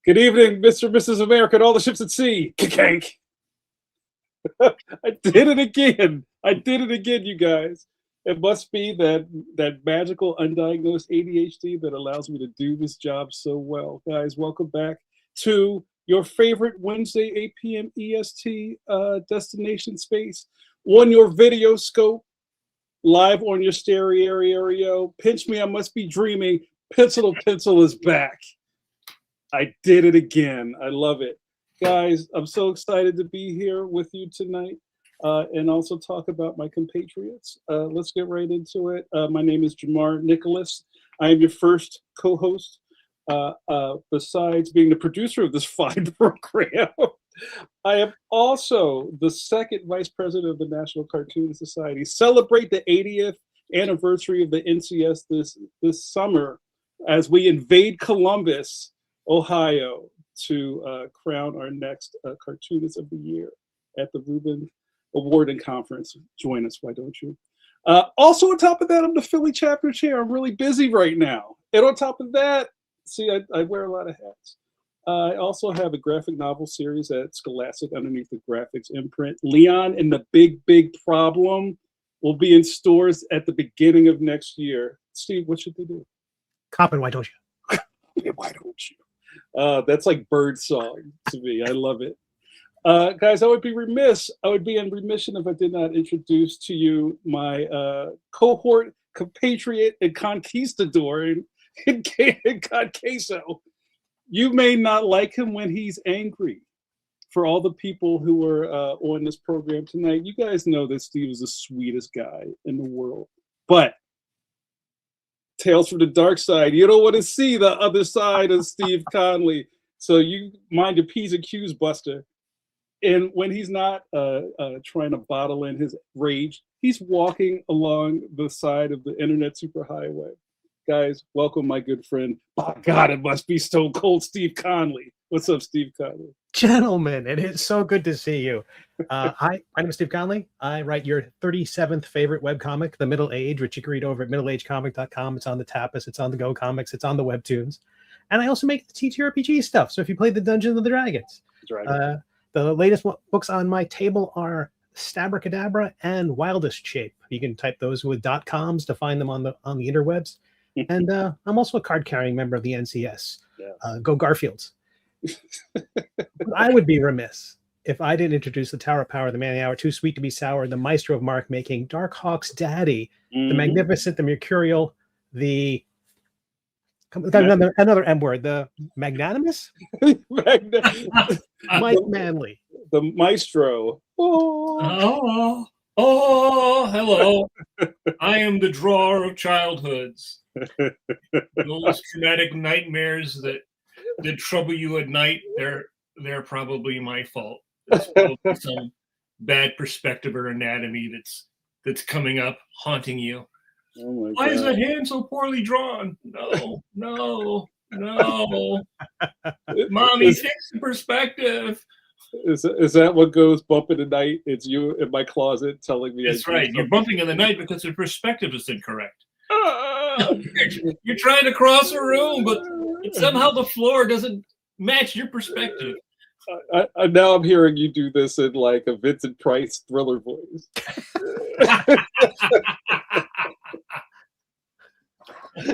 Good evening, Mr. and Mrs. America and all the ships at sea. Kank. I did it again. I did it again, you guys. It must be that magical undiagnosed ADHD that allows me to do this job so well. Guys, welcome back to your favorite Wednesday 8 p.m. EST destination space on your video scope, live on your stereo. Pinch me, I must be dreaming. Pencil to Pencil is back. I did it again. I love it. Guys, I'm so excited to be here with you tonight and also talk about my compatriots. Let's get right into it. My name is JAMAR NICHOLAS. I am your first co-host, besides being the producer of this fine program. I am also the second vice president of the National Cartoon Society. Celebrate the 80th anniversary of the NCS this summer as we invade Columbus, Ohio, to crown our next Cartoonist of the Year at the Rubin Award and Conference. Join us, why don't you? Also on top of that, I'm the Philly chapter chair. I'm really busy right now. And on top of that, see, I wear a lot of hats. I also have a graphic novel series at Scholastic underneath the graphics imprint. Leon and the Big Problem will be in stores at the beginning of next year. Steve, what should they do? Cop and why don't you? Why don't you? That's like bird song to me. I love it. Guys, I would be in remission if I did not introduce to you my cohort, compatriot, and conquistador in Queso. You may not like him when he's angry. For all the people who are on this program tonight, you guys know that Steve is the sweetest guy in the world. But Tales from the Dark Side, you don't want to see the other side of Steve Conley. So you mind your P's and Q's, Buster. And when he's not trying to bottle in his rage, he's walking along the side of the internet superhighway. Guys, welcome my good friend. By God, it must be Stone Cold Steve Conley. What's up, Steve Conley? Gentlemen, it is so good to see you. Hi, my name is Steve Conley. I write your 37th favorite webcomic, The Middle Age, which you can read over at middleagecomic.com. It's on the Tapas, it's on the Go Comics, it's on the Webtoons. And I also make the TTRPG stuff. So if you played the Dungeons and the Dragons, the latest books on my table are Stabracadabra and Wildest Shape. You can type those with .coms to find them on the interwebs. And I'm also a card-carrying member of the NCS. Yeah. Go Garfields. I would be remiss if I didn't introduce the Tower of Power, the Man of the Hour, Too Sweet to Be Sour, the Maestro of Mark Making, Darkhawk's Daddy, the Magnificent, the Mercurial, the another M word, the Magnanimous, Mike Manley, the Maestro. Oh, hello. I am the drawer of childhoods. Those traumatic nightmares that trouble you at night, they're probably my fault. There's probably some bad perspective or anatomy that's coming up, haunting you. Oh my Why God. is that hand so poorly drawn? No. Mommy, fix the perspective. Is that what goes bump in the night? It's you in my closet telling me. That's right. You're bumping in the night because the perspective is incorrect. You're trying to cross a room, but somehow the floor doesn't match your perspective. Now I'm hearing you do this in like a Vincent Price Thriller voice.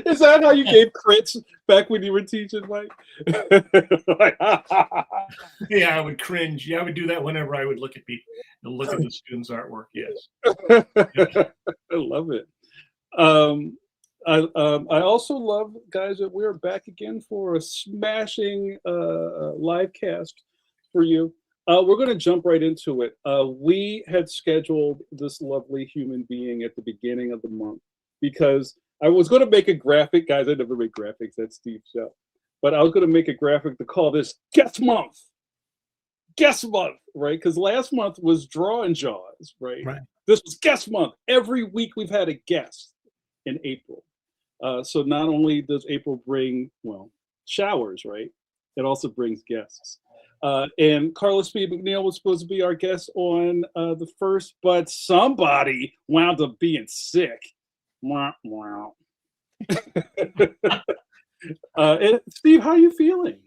Is that how you gave crits back when you were teaching, Mike? Yeah, I would cringe. Yeah, I would do that whenever I would look at people and look at the students' artwork. Yes. I love it. I also love, guys, that we're back again for a smashing live cast for you. We're going to jump right into it. We had scheduled this lovely human being at the beginning of the month because I was going to make a graphic. Guys, I never make graphics. That's Steve's show. But I was going to make a graphic to call this Guest Month. Guest Month, right? Because last month was Draw and Jaws, right? This was Guest Month. Every week we've had a guest in April. So not only does April bring, well, showers, right? It also brings guests. And CARLA SPEED McNEIL was supposed to be our guest on the first, but somebody wound up being sick. And Steve, how are you feeling?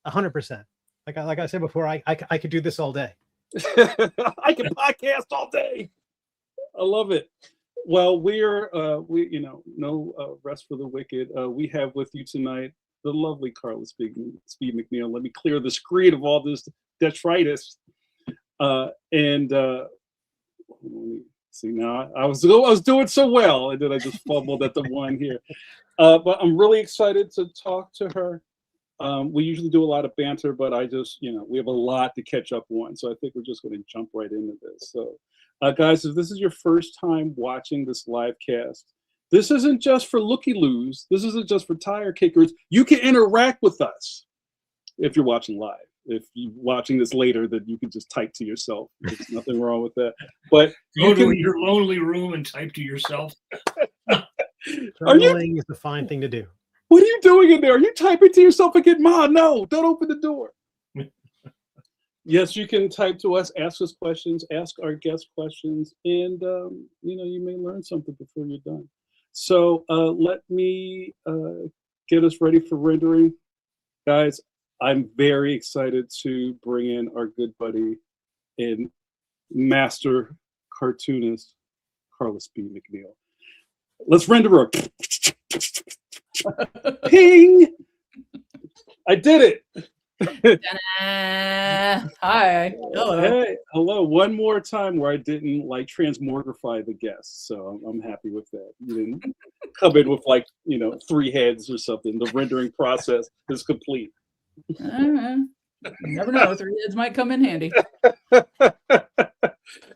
100%. Like I said before, I could do this all day. I can podcast all day. I love it. Well, we no rest for the wicked. We have with you tonight the lovely CARLA SPEED McNEIL. Let me clear the screen of all this detritus. Let me see now. I was doing so well, and then I just fumbled at the one here. But I'm really excited to talk to her. We usually do a lot of banter, but I just, we have a lot to catch up on. So I think we're just going to jump right into this. So, guys, if this is your first time watching this live cast, this isn't just for looky-loos. This isn't just for tire kickers. You can interact with us if you're watching live. If you're watching this later, then you can just type to yourself. There's nothing wrong with that. But go to your lonely room and type to yourself. Journaling is a fine thing to do. What are you doing in there? Are you typing to yourself again? Ma, no, don't open the door. Yes, you can type to us, ask us questions, ask our guests questions, and you may learn something before you're done. So let me get us ready for rendering. Guys, I'm very excited to bring in our good buddy and master cartoonist, CARLA SPEED McNEIL. Let's render her. Ping! I did it. Hi. Hello. Hey, hello. One more time where I didn't transmogrify the guests, so I'm happy with that. You didn't come in with 3 heads or something. The rendering process is complete. You never know. 3 heads might come in handy.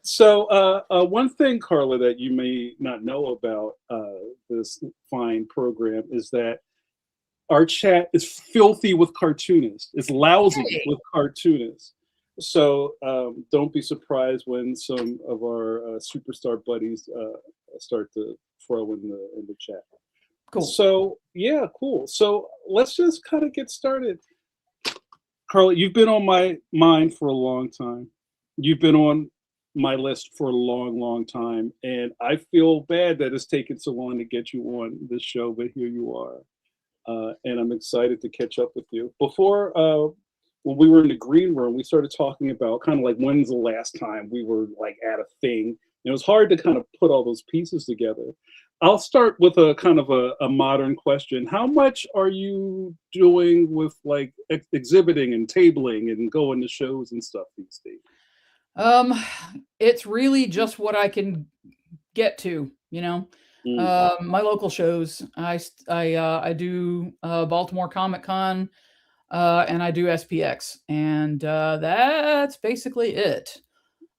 So one thing, CARLA, that you may not know about this fine program is that our chat is filthy with cartoonists. It's lousy with cartoonists. So don't be surprised when some of our superstar buddies start to throw in the chat. Cool. So yeah, cool. So let's just kind of get started. Carla, you've been on my mind for a long time. You've been on my list for a long, long time, and I feel bad that it's taken so long to get you on this show, but here you are, and I'm excited to catch up with you. Before, when we were in the green room, we started talking about kind of like when's the last time we were like at a thing. And it was hard to kind of put all those pieces together. I'll start with a kind of a modern question. How much are you doing with like exhibiting and tabling and going to shows and stuff these days? It's really just what I can get to, you know. My local shows. I do Baltimore Comic Con, and I do SPX, and that's basically it.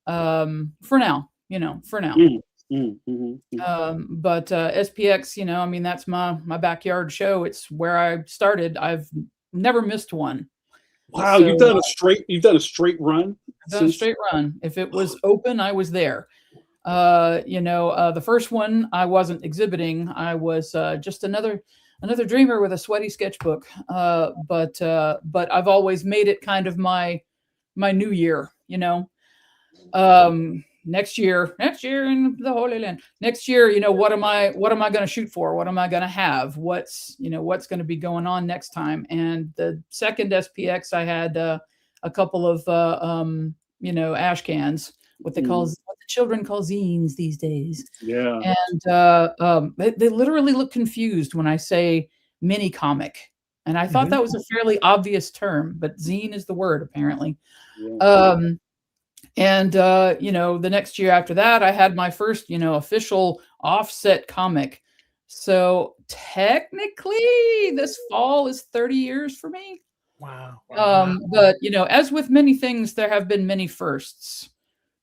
For now, you know, for now. But SPX, you know, I mean, that's my backyard show. It's where I started. I've never missed one. Wow, So, you've done a straight run. I've done a straight run. If it was open, I was there. You know, the first one I wasn't exhibiting. I was just another dreamer with a sweaty sketchbook. But I've always made it kind of my new year, you know. Next year in the Holy Land. Next year, you know, what am I going to shoot for? What am I going to have? What's going to be going on next time? And the second SPX, I had a couple of you know, ash cans, what the children call zines these days. Yeah. And they literally look confused when I say mini comic. And I thought that was a fairly obvious term, but zine is the word apparently. Yeah. And, you know, the next year after that, I had my first, you know, official offset comic. So technically this fall is 30 years for me. Wow. But, you know, as with many things, there have been many firsts.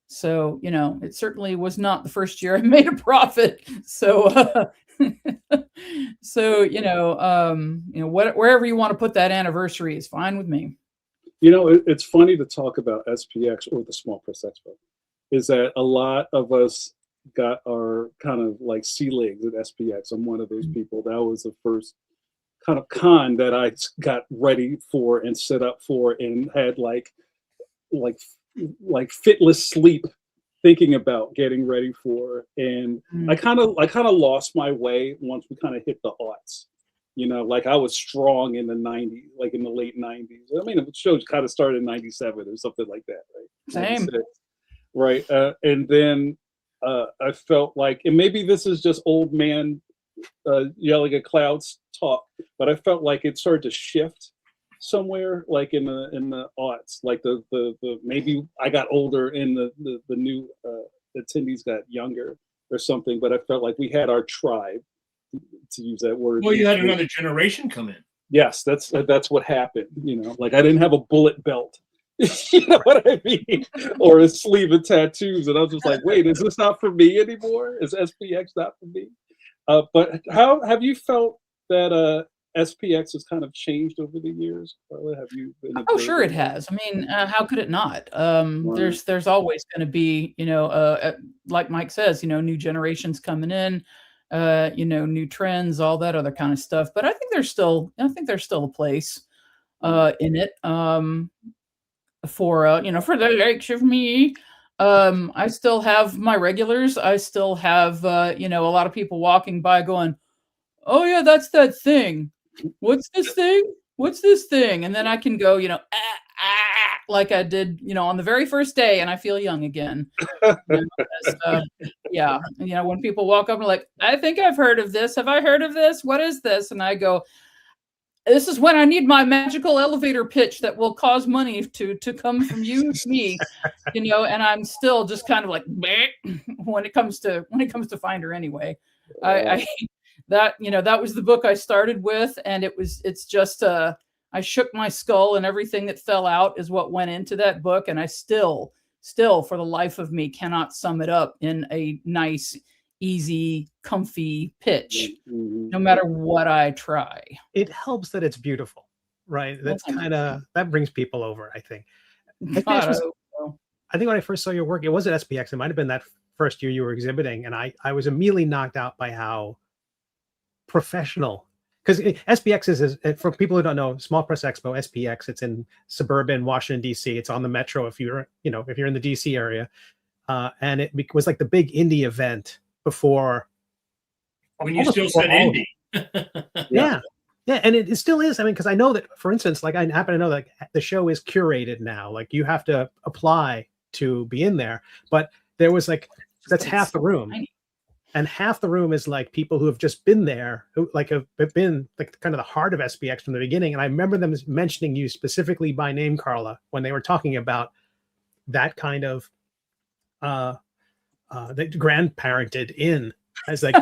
So, you know, it certainly was not the first year I made a profit. So, so, you know, wherever you want to put that anniversary is fine with me. You know, it's funny to talk about SPX or the Small Press Expo, is that a lot of us got our kind of like sea legs at SPX. I'm one of those people. That was the first kind of con that I got ready for and set up for and had like fitless sleep thinking about getting ready for. And I kind of lost my way once we kind of hit the aughts. You know, like I was strong in the 90s, like in the late 90s. I mean, the show kind of started in 97 or something like that, right? Same. 96, right. And then I felt like, and maybe this is just old man yelling at clouds talk, but I felt like it started to shift somewhere like in the aughts, like the maybe I got older and the new attendees got younger or something, but I felt like we had our tribe, to use that word. Well, you had another generation come in. Yes, that's what happened. You know, like I didn't have a bullet belt. You know what I mean? Or a sleeve of tattoos, and I was just like, wait, is this not for me anymore? Is SPX not for me? But how have you felt that SPX has kind of changed over the years? Carla, have you been? Oh, sure it has. I mean, how could it not? There's always going to be, you know, like Mike says, you know, new generations coming in. You know, new trends, all that other kind of stuff. But I think there's still a place in it for you know, for the likes of me. I still have my regulars. I still have you know, a lot of people walking by going, "Oh yeah, that's that thing. What's this thing? What's this thing?" And then I can go, you know, like I did, you know, on the very first day, and I feel young again. You know, yeah, you know, when people walk up and like, "I think I've heard of this. Have I heard of this? What is this?" And I go, "This is when I need my magical elevator pitch that will cause money to come from you to me," you know. And I'm still just kind of like, bleh, when it comes to Finder anyway. I that, you know, that was the book I started with, and it's just I shook my skull, and everything that fell out is what went into that book. And I still, for the life of me, cannot sum it up in a nice, easy, comfy pitch, no matter what I try. It helps that it's beautiful, right? That's kind of, that brings people over, I think. think God, this was- I hope so. I think when I first saw your work, it was at SPX. It might have been that first year you were exhibiting, and I was immediately knocked out by how professional. Because SPX is, for people who don't know, Small Press Expo, SPX. It's in suburban Washington D.C. It's on the metro if you're in the D.C. area, and it was like the big indie event before. When you still said indie. Yeah. Yeah, and it still is. I mean, because I know that, for instance, like I happen to know that the show is curated now. Like you have to apply to be in there, but there was like that's half the room, and half the room is like people who have just been there, who like have been like kind of the heart of SPX from the beginning. And I remember them mentioning you specifically by name, Carla, when they were talking about that kind of the grandparented in. As like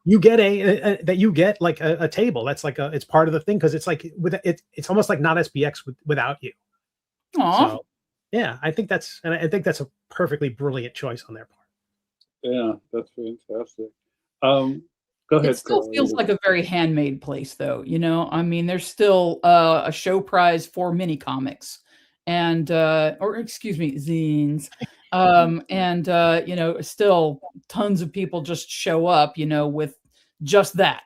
you get like a table that's like it's part of the thing, because it's like it's almost like not SPX without you. Aw. So yeah, I think that's a perfectly brilliant choice on their part. Yeah, that's fantastic. Go ahead. It still Carla. feels like a very handmade place, though. I mean, there's still a show prize for mini comics, and or excuse me, zines. And still tons of people just show up, with just that.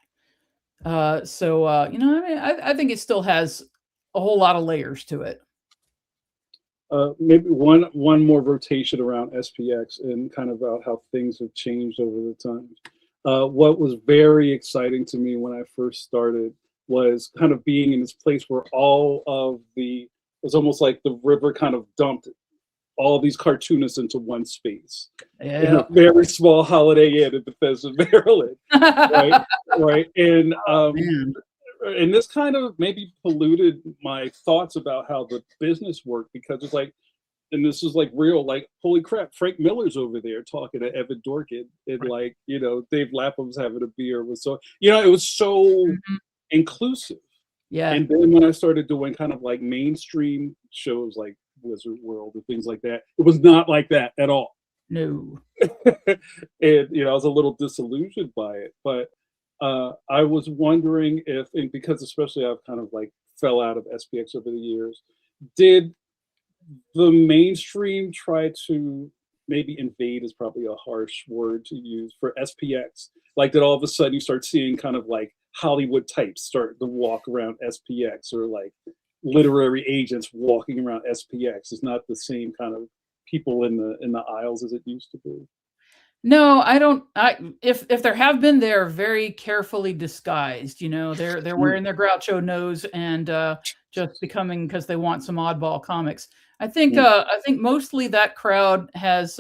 I mean, I think it still has a whole lot of layers to it. Maybe one more rotation around SPX and kind of about how things have changed over the time. What was very exciting to me when I first started was kind of being in this place where it was almost like the river kind of dumped all these cartoonists into one space. Yeah. In a very small Holiday Inn in Bethesda, Maryland. Right. And this kind of maybe polluted my thoughts about how the business worked, because it's like, and this is like real, like, holy crap, Frank Miller's over there talking to Evan Dorkin, and like, Dave Lapham's having a beer with, so, it was so inclusive. Yeah. And then when I started doing kind of like mainstream shows like Wizard World and things like that, it was not like that at all. No. And I was a little disillusioned by it, but I was wondering if, and because especially I've kind of like fell out of SPX over the years, did the mainstream try to, maybe invade is probably a harsh word to use for SPX, like that all of a sudden you start seeing kind of like Hollywood types start to walk around SPX, or like literary agents walking around SPX? It's not the same kind of people in the aisles as it used to be. No, I don't. If there have been, they're very carefully disguised. They're wearing their Groucho nose and just becoming, because they want some oddball comics. I think mostly that crowd has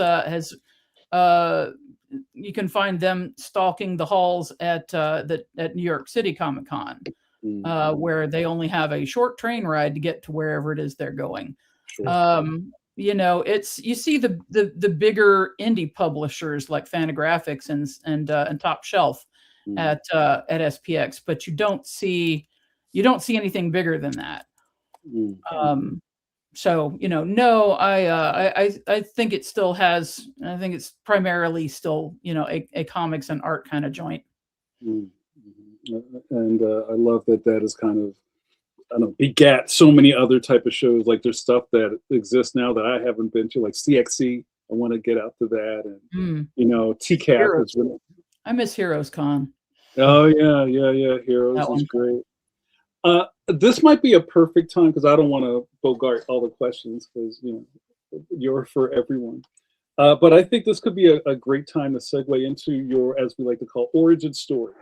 you can find them stalking the halls at New York City Comic Con, where they only have a short train ride to get to wherever it is they're going. Sure. You see the bigger indie publishers like Fantagraphics and Top Shelf at SPX, but you don't see anything bigger than that. So no, I think it still has. I think it's primarily still a comics and art kind of joint. And I love that is kind of, I don't know, begat so many other type of shows. Like there's stuff that exists now that I haven't been to, like CXC. I want to get out to that, and TCAP is really. I miss Heroes Con. Oh yeah, Heroes is great. This might be a perfect time, because I don't want to bogart all the questions, because you're for everyone. But I think this could be a great time to segue into your, as we like to call, origin story.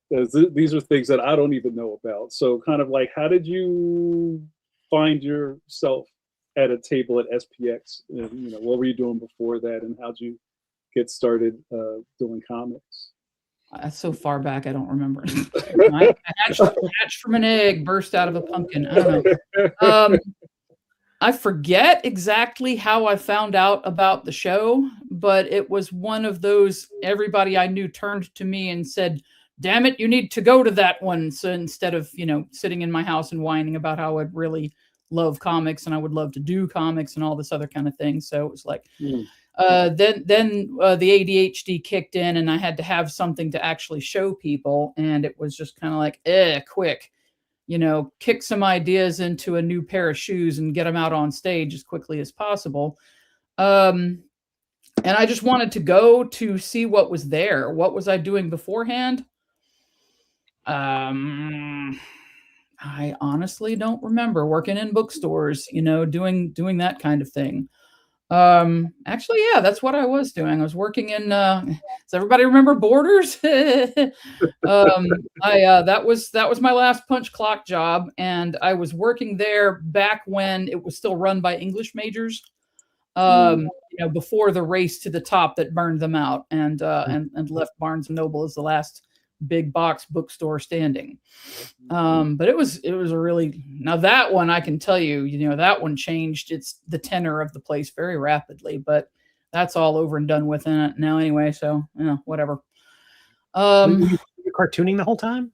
Because these are things that I don't even know about. So kind of like, how did you find yourself at a table at SPX? And, what were you doing before that, and how'd you get started doing comics? So far back, I don't remember. I hatched from an egg, burst out of a pumpkin. I don't know. I forget exactly how I found out about the show, but it was one of those, everybody I knew turned to me and said, damn it, you need to go to that one. So instead of, sitting in my house and whining about how I'd really love comics and I would love to do comics and all this other kind of thing. So it was like, then the ADHD kicked in, and I had to have something to actually show people. And it was just kind of like, quick. kick some ideas into a new pair of shoes and get them out on stage as quickly as possible. And I just wanted to go to see what was there. What was I doing beforehand? I honestly don't remember. Working in bookstores, doing that kind of thing. Actually, yeah, that's what I was doing. I was working in, does everybody remember Borders? That was my last punch clock job. And I was working there back when it was still run by English majors, before the race to the top that burned them out and left Barnes and Noble as the last big box bookstore standing. But it was a really, now that one, I can tell you, that one changed the tenor of the place very rapidly, but that's all over and done with in it now anyway. So, whatever. Were you cartooning the whole time?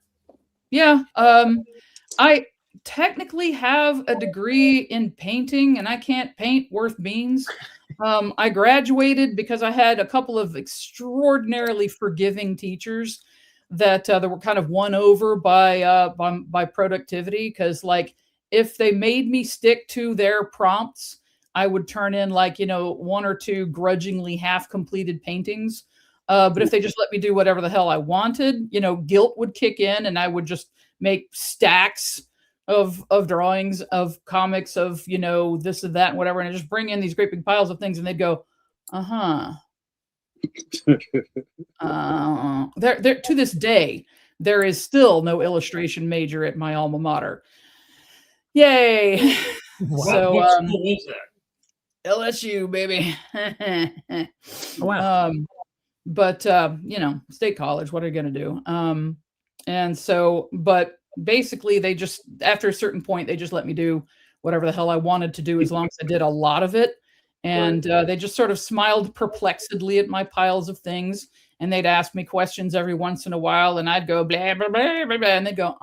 Yeah. I technically have a degree in painting and I can't paint worth beans. I graduated because I had a couple of extraordinarily forgiving teachers that were kind of won over by productivity. Because if they made me stick to their prompts, I would turn in one or two grudgingly half completed paintings. But if they just let me do whatever the hell I wanted, guilt would kick in and I would just make stacks of drawings of comics of, this and that and whatever. And I just bring in these great big piles of things and they'd go, there to this day, there is still no illustration major at my alma mater. Yay. So, what school was that? LSU, baby. Oh, wow. But state college, what are you going to do? And so, but basically they just, after a certain point, they just let me do whatever the hell I wanted to do as long as I did a lot of it. And they just sort of smiled perplexedly at my piles of things. And they'd ask me questions every once in a while. And I'd go, blah, blah, blah, blah, blah. And they'd go,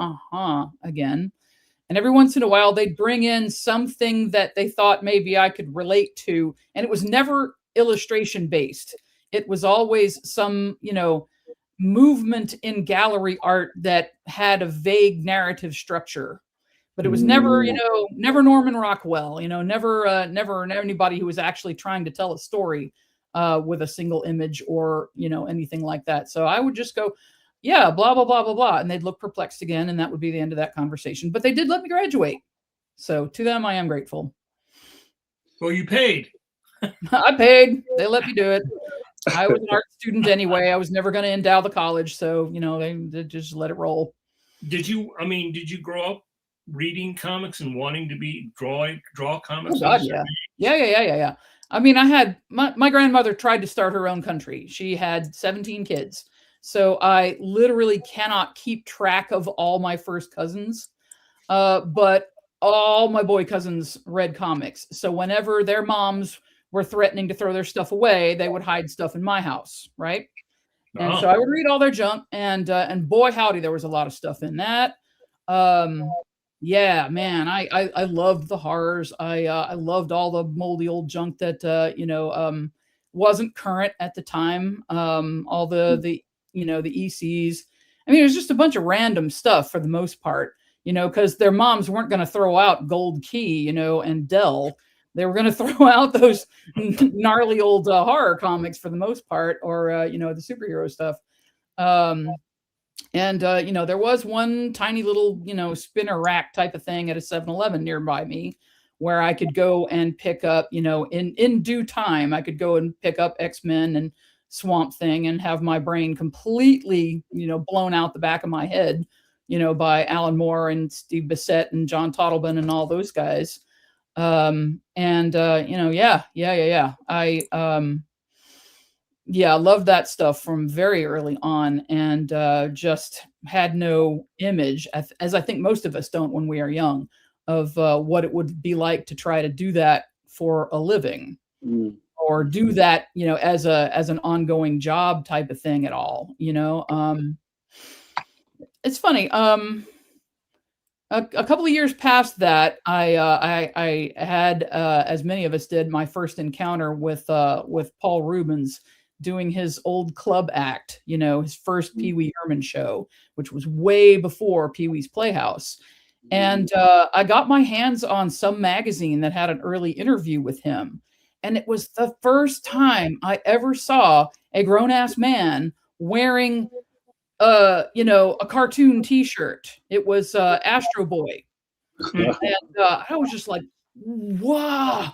again. And every once in a while, they'd bring in something that they thought maybe I could relate to. And it was never illustration based. It was always some, movement in gallery art that had a vague narrative structure. But it was never, never Norman Rockwell, never anybody who was actually trying to tell a story with a single image or, anything like that. So I would just go, yeah, blah, blah, blah, blah, blah. And they'd look perplexed again. And that would be the end of that conversation. But they did let me graduate. So to them, I am grateful. Well, you paid. I paid. They let me do it. I was an art student anyway. I was never going to endow the college. So, they just let it roll. Did you grow up reading comics and wanting to draw comics? Oh, God, yeah. I mean, I had my grandmother tried to start her own country. She had 17 kids. So I literally cannot keep track of all my first cousins. But all my boy cousins read comics. So whenever their moms were threatening to throw their stuff away, they would hide stuff in my house, right? And so I would read all their junk, and boy howdy, there was a lot of stuff in that. Yeah, man, I loved the horrors. I loved all the moldy old junk that wasn't current at the time. All the ECs. I mean, it was just a bunch of random stuff for the most part. Because their moms weren't going to throw out Gold Key, and Dell. They were going to throw out those gnarly old horror comics for the most part, or the superhero stuff. There was one tiny little, spinner rack type of thing at a 7-Eleven nearby me where I could go and pick up, in due time, I could go and pick up X-Men and Swamp Thing and have my brain completely, blown out the back of my head, by Alan Moore and Steve Bissett and John Toddleben and all those guys. I loved that stuff from very early on, and just had no image, as I think most of us don't when we are young, of what it would be like to try to do that for a living, or do that, as an ongoing job type of thing at all. It's funny. A couple of years past that, I had, as many of us did, my first encounter with Paul Rubens doing his old club act, his first Pee Wee Herman show, which was way before Pee Wee's Playhouse. And I got my hands on some magazine that had an early interview with him. And it was the first time I ever saw a grown-ass man wearing, a cartoon T-shirt. It was Astro Boy. And I was just like, wow,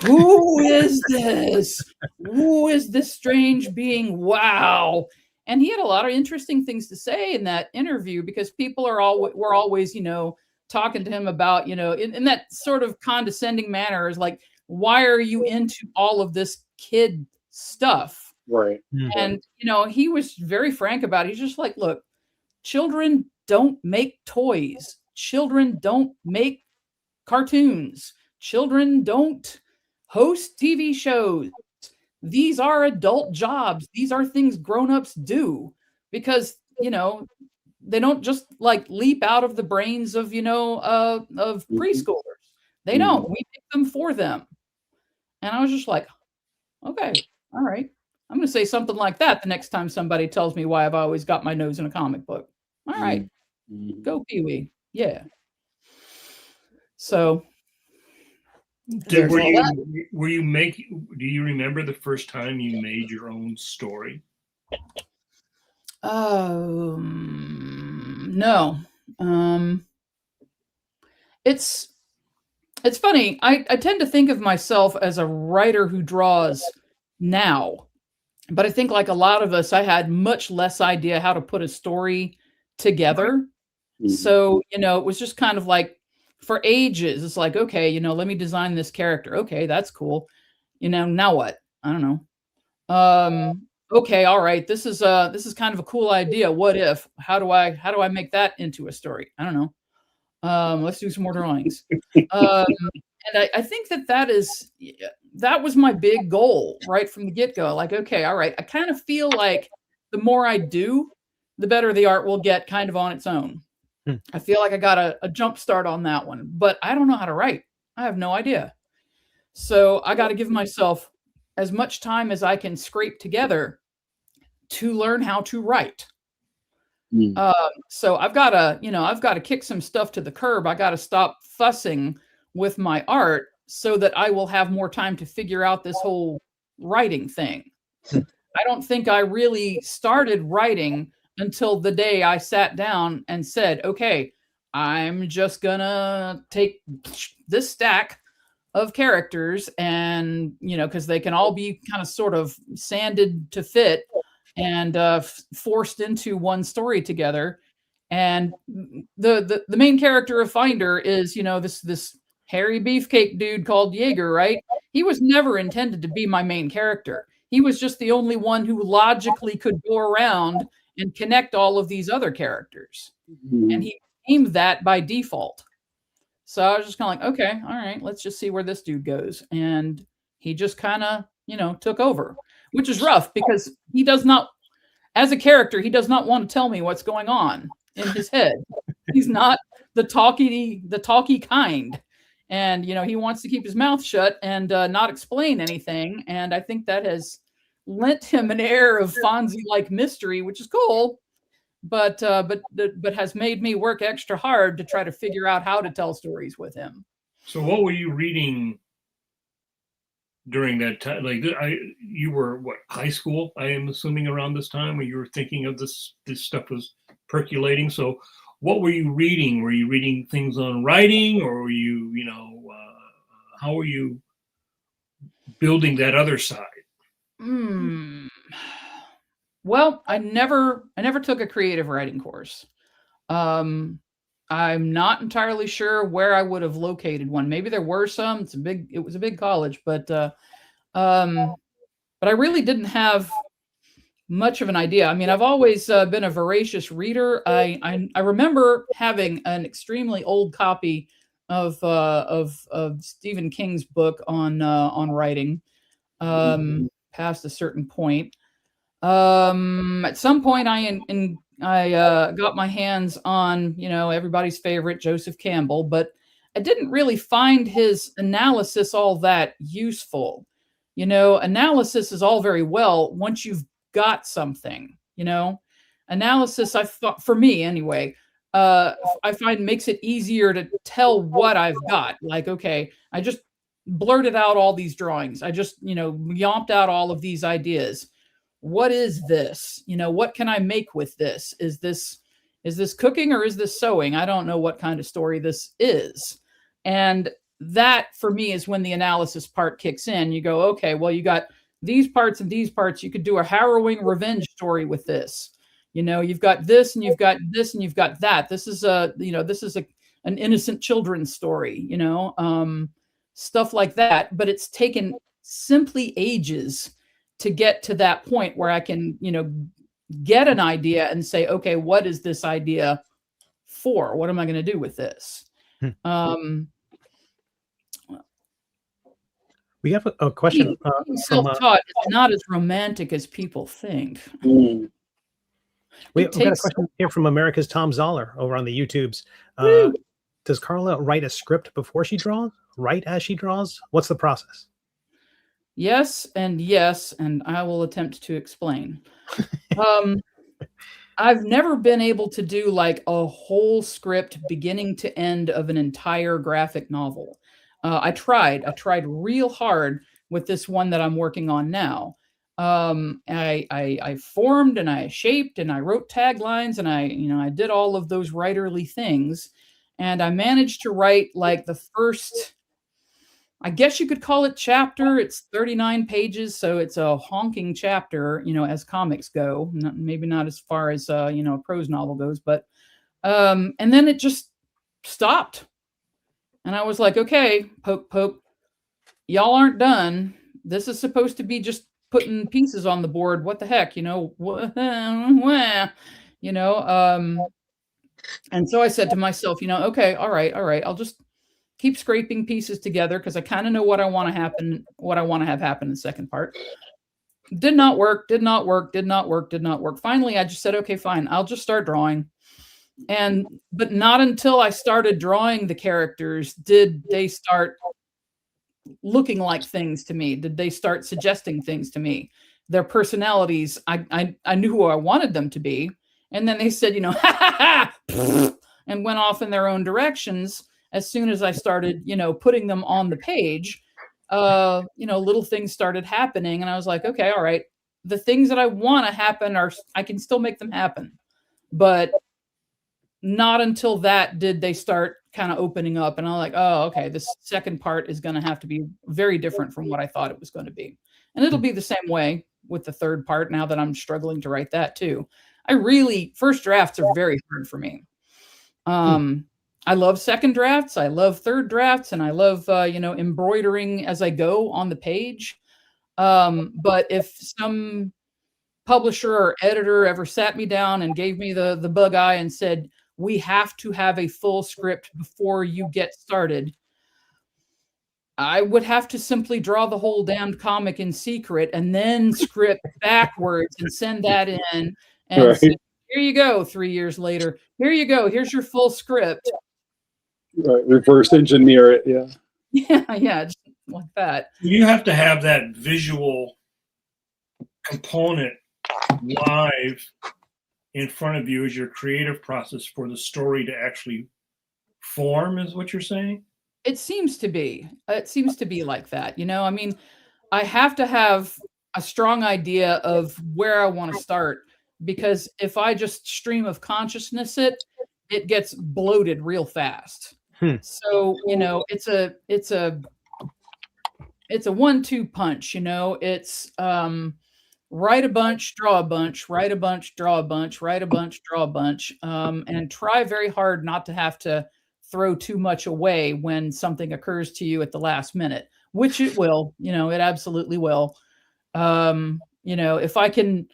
who is this? Who is this strange being? Wow. And he had a lot of interesting things to say in that interview, because people were always, talking to him about, in that sort of condescending manner, is like, why are you into all of this kid stuff? Right. And, he was very frank about it. He's just like, look, children don't make toys. Children don't make cartoons. Children don't host TV shows. These are adult jobs. These are things grown-ups do, because, they don't just like leap out of the brains of, of preschoolers. They don't. We make them for them. And I was just like, okay, all right. I'm going to say something like that the next time somebody tells me why I've always got my nose in a comic book. All right, go Pee-wee. Yeah. So. Do you remember the first time you made your own story? No. It's funny. I tend to think of myself as a writer who draws now, but I think, like a lot of us, I had much less idea how to put a story together. So, it was just kind of like, for ages, it's like, okay, let me design this character. Okay, that's cool. Now what? I don't know. Okay, all right. This is kind of a cool idea. What if? How do I make that into a story? I don't know. Let's do some more drawings. And I think that was my big goal right from the get-go. Like, okay, all right. I kind of feel like the more I do, the better the art will get kind of on its own. I feel like I got a jump start on that one, but I don't know how to write. I have no idea. So I got to give myself as much time as I can scrape together to learn how to write. So I've got to kick some stuff to the curb. I got to stop fussing with my art so that I will have more time to figure out this whole writing thing. I don't think I really started writing until the day I sat down and said, okay, I'm just gonna take this stack of characters and, because they can all be kind of sort of sanded to fit and forced into one story together. And the main character of Finder is, this hairy beefcake dude called Jaeger, right? He was never intended to be my main character. He was just the only one who logically could go around and connect all of these other characters. And he became that by default. So I was just kind of like, okay, all right, let's just see where this dude goes. And he just kind of, took over, which is rough because he does not, as a character, he does not want to tell me what's going on in his head. He's not the talky kind. And, he wants to keep his mouth shut and not explain anything. And I think that has lent him an air of Fonzie-like mystery, which is cool, but has made me work extra hard to try to figure out how to tell stories with him. So what were you reading during that time? Like, you were what, high school? I am assuming around this time when you were thinking of this stuff was percolating. So what were you reading? Were you reading things on writing, or were you, how were you building that other side? Well, I never took a creative writing course. I'm not entirely sure where I would have located one. Maybe there were some. It was a big college, but I really didn't have much of an idea. I mean, I've always been a voracious reader. I remember having an extremely old copy of Stephen King's book on writing. Past a certain point. At some point, I got my hands on, everybody's favorite Joseph Campbell, but I didn't really find his analysis all that useful. Analysis is all very well once you've got something. Analysis, I thought, for me anyway, I find makes it easier to tell what I've got. Like, okay, I just blurted out all these drawings. I just, yomped out all of these ideas. What is this? What can I make with this? Is this cooking or is this sewing? I don't know what kind of story this is. And that for me is when the analysis part kicks in. You go, okay, well, you got these parts and these parts. You could do a harrowing revenge story with this. You've got this and you've got this and you've got that. This is an innocent children's story, stuff like that. But it's taken simply ages to get to that point where I can, get an idea and say, okay, what is this idea for? What am I going to do with this? We have a question. Being self-taught is not as romantic as people think. We've got a question here from America's Tom Zoller over on the YouTubes. Does Carla write a script before she draws? Write as she draws? What's the process? Yes, and I will attempt to explain. I've never been able to do like a whole script beginning to end of an entire graphic novel. I tried real hard with this one that I'm working on now. I formed and I shaped and I wrote taglines and I did all of those writerly things, and I managed to write like the first, I guess you could call it chapter. It's 39 pages, so it's a honking chapter, as comics go. Maybe not as far as a prose novel goes, but and then it just stopped. And I was like, okay, poke, y'all aren't done. This is supposed to be just putting pieces on the board. What the heck, and so I said to myself, okay, all right, I'll just keep scraping pieces together because I kind of know what I want to have happen in the second part. Did not work. Finally, I just said, okay, fine, I'll just start drawing. But not until I started drawing the characters did they start looking like things to me. Did they start suggesting things to me? Their personalities, I knew who I wanted them to be. And then they said, ha ha ha, and went off in their own directions. As soon as I started, putting them on the page, little things started happening. And I was like, okay, all right. The things that I want to happen I can still make them happen. But not until that did they start kind of opening up. And I'm like, oh, okay, this second part is going to have to be very different from what I thought it was going to be. And it'll be the same way with the third part now that I'm struggling to write that too. First drafts are very hard for me. I love second drafts. I love third drafts. And I love, embroidering as I go on the page. But if some publisher or editor ever sat me down and gave me the bug eye and said, we have to have a full script before you get started, I would have to simply draw the whole damned comic in secret and then script backwards and send that in and say, here you go, 3 years later. Here you go. Here's your full script. Right. Reverse engineer it. Yeah. Yeah. Just like that. You have to have that visual component live in front of you as your creative process for the story to actually form, is what you're saying? It seems to be. It seems to be like that. I mean, I have to have a strong idea of where I want to start, because if I just stream of consciousness it gets bloated real fast. So, it's a 1-2 punch, it's write a bunch, draw a bunch, write a bunch, draw a bunch, write a bunch, draw a bunch, and try very hard not to have to throw too much away when something occurs to you at the last minute, which it will, it absolutely will. If I can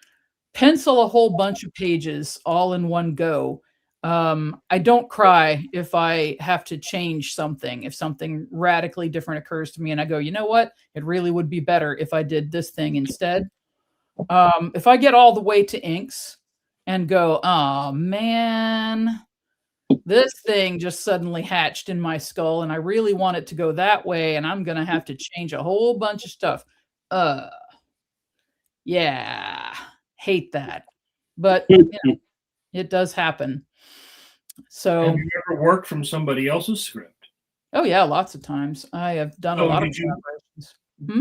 pencil a whole bunch of pages all in one go, I don't cry if I have to change something, if something radically different occurs to me and I go, you know what, it really would be better if I did this thing instead. If I get all the way to inks and go, oh man, this thing just suddenly hatched in my skull and I really want it to go that way and I'm going to have to change a whole bunch of stuff. Yeah, hate that. But it does happen. So, have you ever worked from somebody else's script? oh yeah, lots of times. I have done a So lot of did you- collaborations.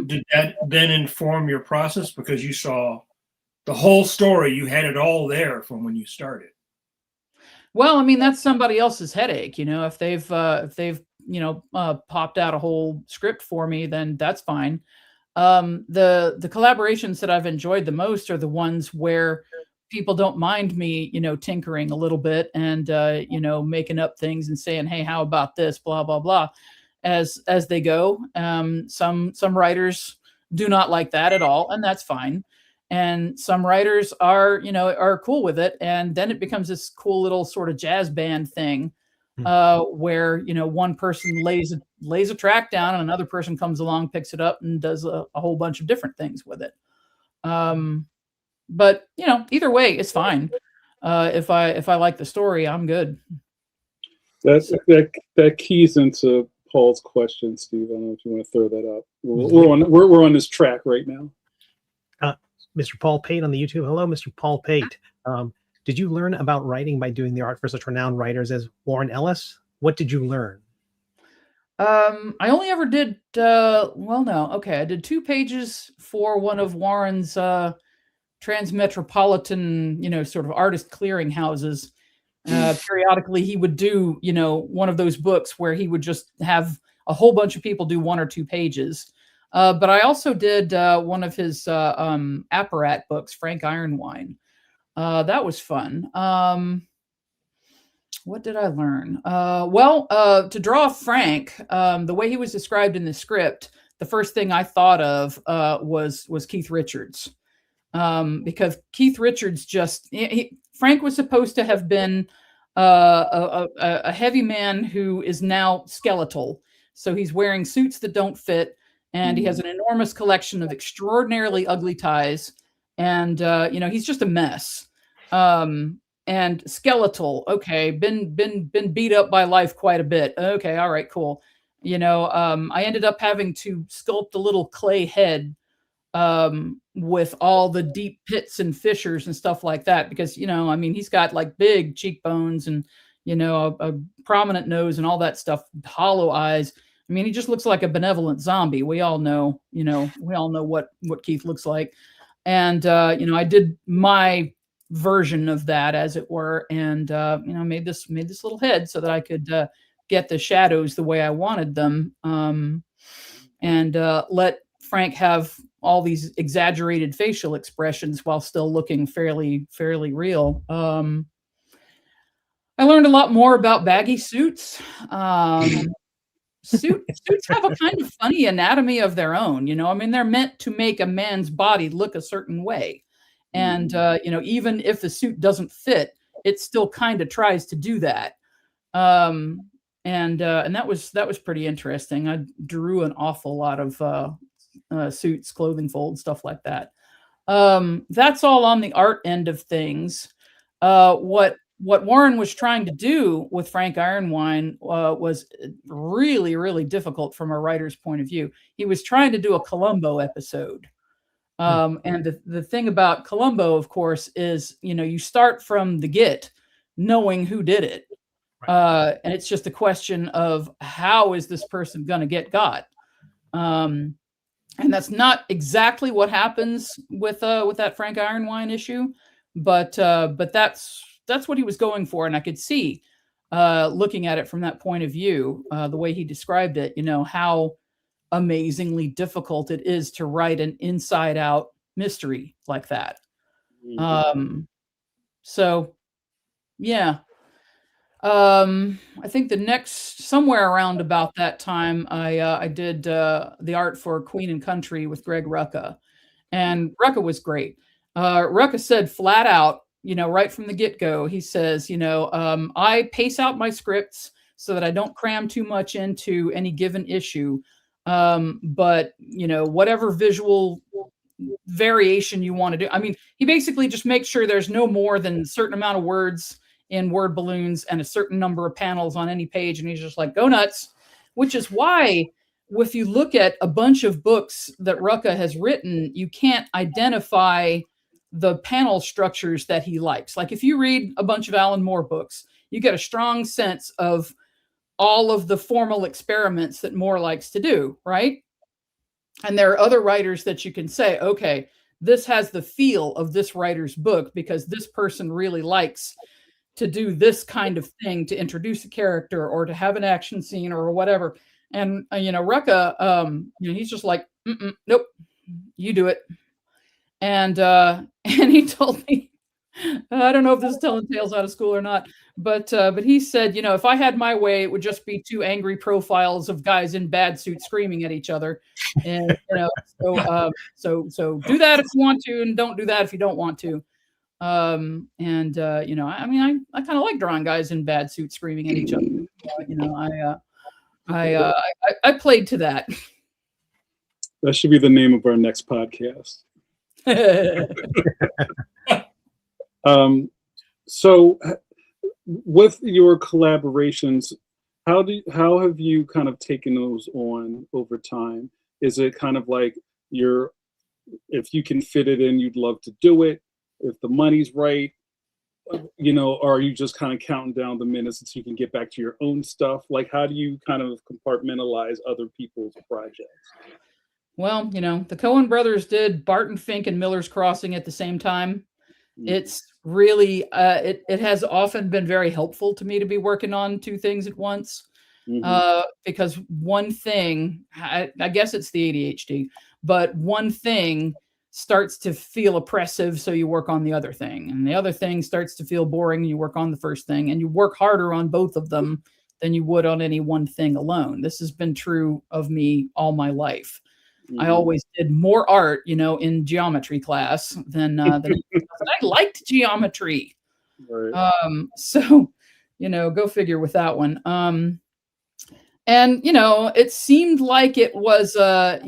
Did that then inform your process because you saw the whole story? You had it all there from when you started. Well, I mean, that's somebody else's headache, if they've popped out a whole script for me, then that's fine. The collaborations that I've enjoyed the most are the ones where people don't mind me, tinkering a little bit and making up things and saying, "Hey, how about this?" Blah blah blah, as they go. Some writers do not like that at all, and that's fine. And some writers are cool with it, and then it becomes this cool little sort of jazz band thing, where one person lays a track down and another person comes along, picks it up, and does a whole bunch of different things with it. But either way, it's fine. If I like the story, I'm good. That keys into Paul's question, Steve. I don't know if you want to throw that up. We're on this track right now. Mr. Paul Pate on the YouTube. Hello, Mr. Paul Pate. Did you learn about writing by doing the art for such renowned writers as Warren Ellis? What did you learn? I only ever did, I did 2 pages for one of Warren's transmetropolitan, sort of artist clearinghouses. Periodically, he would do, one of those books where he would just have a whole bunch of people do 1 or 2 pages. But I also did one of his apparat books, Frank Ironwine. That was fun. What did I learn? To draw Frank, the way he was described in the script, the first thing I thought of was Keith Richards. Because Keith Richards Frank was supposed to have been a heavy man who is now skeletal. So he's wearing suits that don't fit, and he has an enormous collection of extraordinarily ugly ties, and he's just a mess. And skeletal, okay, been beat up by life quite a bit. Okay, all right, cool. I ended up having to sculpt a little clay head with all the deep pits and fissures and stuff like that, because he's got like big cheekbones and a prominent nose and all that stuff, hollow eyes. He just looks like a benevolent zombie. We all know what Keith looks like. And I did my version of that, as it were, and made this little head so that I could get the shadows the way I wanted them, and let Frank have all these exaggerated facial expressions while still looking fairly real. I learned a lot more about baggy suits. Suits have a kind of funny anatomy of their own. They're meant to make a man's body look a certain way. And, even if the suit doesn't fit, it still kind of tries to do that. And that was pretty interesting. I drew an awful lot of suits, clothing folds, stuff like that. That's all on the art end of things. What Warren was trying to do with Frank Ironwine was really, really difficult from a writer's point of view. He was trying to do a Columbo episode. And the thing about Columbo, of course, is, you start from the get knowing who did it. Right. And it's just a question of how is this person going to get got? And that's not exactly what happens with that Frank Ironwine issue, but that's what he was going for. And I could see, looking at it from that point of view, the way he described it, how amazingly difficult it is to write an inside out mystery like that. So yeah. I think somewhere around about that time, I did the art for Queen and Country with Greg Rucka, and Rucka was great. Rucka said flat out, right from the get-go, he says, I pace out my scripts so that I don't cram too much into any given issue. But whatever visual variation you want to do. He basically just makes sure there's no more than a certain amount of words in word balloons and a certain number of panels on any page. And he's just like, go nuts, which is why if you look at a bunch of books that Rucka has written, you can't identify the panel structures that he likes. Like if you read a bunch of Alan Moore books, you get a strong sense of all of the formal experiments that Moore likes to do, right? And there are other writers that you can say, okay, this has the feel of this writer's book because this person really likes to do this kind of thing to introduce a character or to have an action scene or whatever. And, Rucka, he's just like, nope, you do it. And he told me, I don't know if this is telling tales out of school or not, but he said, if I had my way, it would just be two angry profiles of guys in bad suits screaming at each other. And, so do that if you want to, and don't do that if you don't want to. I kind of like drawing guys in bad suits screaming at each other. I played to that. That should be the name of our next podcast. So with your collaborations, how have you kind of taken those on over time? Is it kind of like if you can fit it in, you'd love to do it? If the money's right, are you just kind of counting down the minutes so you can get back to your own stuff? Like, how do you kind of compartmentalize other people's projects? Well, the Coen brothers did Barton Fink and Miller's Crossing at the same time. Mm-hmm. It's really, it has often been very helpful to me to be working on two things at once. Mm-hmm. Because one thing, I guess it's the ADHD, but one thing starts to feel oppressive, so you work on the other thing. And the other thing starts to feel boring, you work on the first thing. And you work harder on both of them than you would on any one thing alone. This has been true of me all my life. Mm-hmm. I always did more art, in geometry class than I liked geometry. Right. So, go figure with that one. And, it seemed like it was, I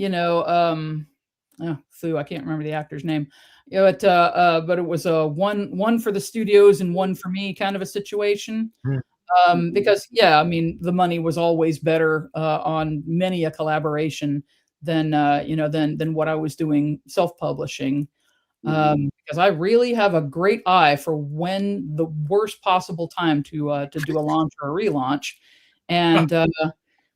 can't remember the actor's name, but it was one for the studios and one for me kind of a situation. Because the money was always better on many a collaboration than what I was doing self-publishing. Because I really have a great eye for when the worst possible time to do a launch or a relaunch. And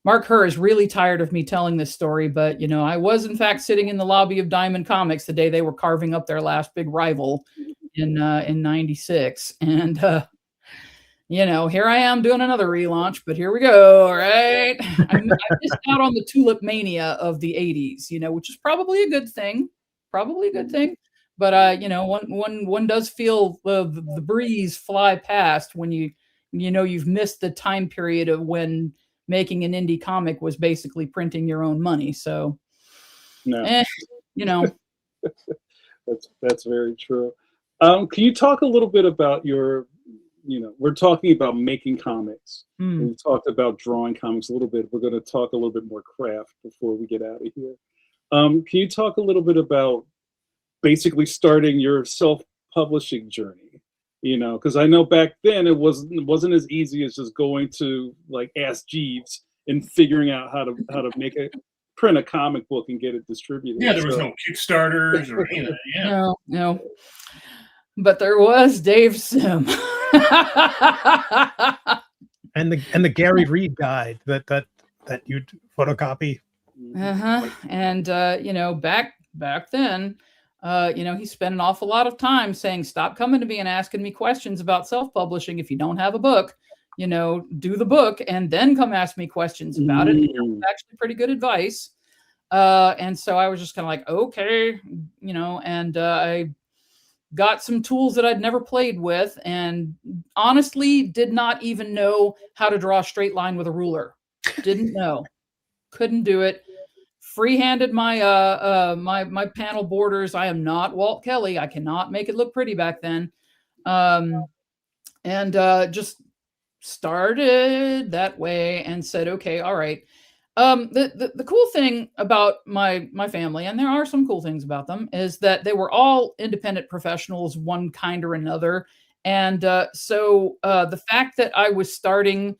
Mark Herr is really tired of me telling this story, but I was in fact sitting in the lobby of Diamond Comics the day they were carving up their last big rival in '96, and here I am doing another relaunch, but here we go, right? I missed out on the tulip mania of the '80s, which is probably a good thing, but one does feel the breeze fly past when you've missed the time period of when making an indie comic was basically printing your own money. So, no. That's very true. Can you talk a little bit about your, we're talking about making comics. We talked about drawing comics a little bit. We're going to talk a little bit more craft before we get out of here. Can you talk a little bit about basically starting your self-publishing journey? Because I know back then it wasn't as easy as just going to like Ask Jeeves and figuring out how to print a comic book and get it distributed. Yeah, there was no Kickstarters or anything. Yeah. No. But there was Dave Sim. and the Gary Reed guide that you'd photocopy. And back then, he spent an awful lot of time saying, stop coming to me and asking me questions about self-publishing. If you don't have a book, do the book and then come ask me questions about it. It was actually pretty good advice. And so I was just kind of like, okay, and I got some tools that I'd never played with and honestly did not even know how to draw a straight line with a ruler. Didn't know. Couldn't do it. Freehanded my my panel borders. I am not Walt Kelly. I cannot make it look pretty back then. And just started that way and said, okay, all right. The cool thing about my family, and there are some cool things about them, is that they were all independent professionals, one kind or another. And so the fact that I was starting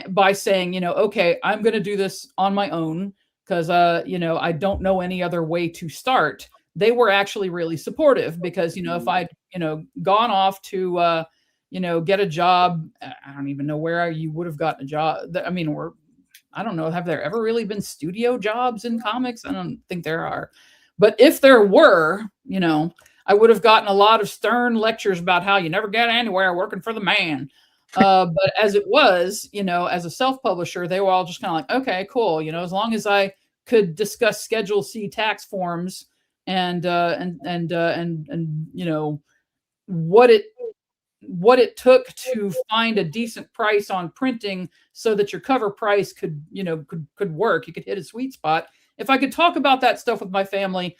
by saying, okay, I'm going to do this on my own, because, I don't know any other way to start. They were actually really supportive because, if I'd, gone off to, get a job. I don't even know where you would have gotten a job. I mean, I don't know. Have there ever really been studio jobs in comics? I don't think there are. But if there were, I would have gotten a lot of stern lectures about how you never get anywhere working for the man. But as it was, as a self-publisher, they were all just kind of like, okay, cool. As long as I could discuss Schedule C tax forms and what it took to find a decent price on printing so that your cover price could work. You could hit a sweet spot. If I could talk about that stuff with my family,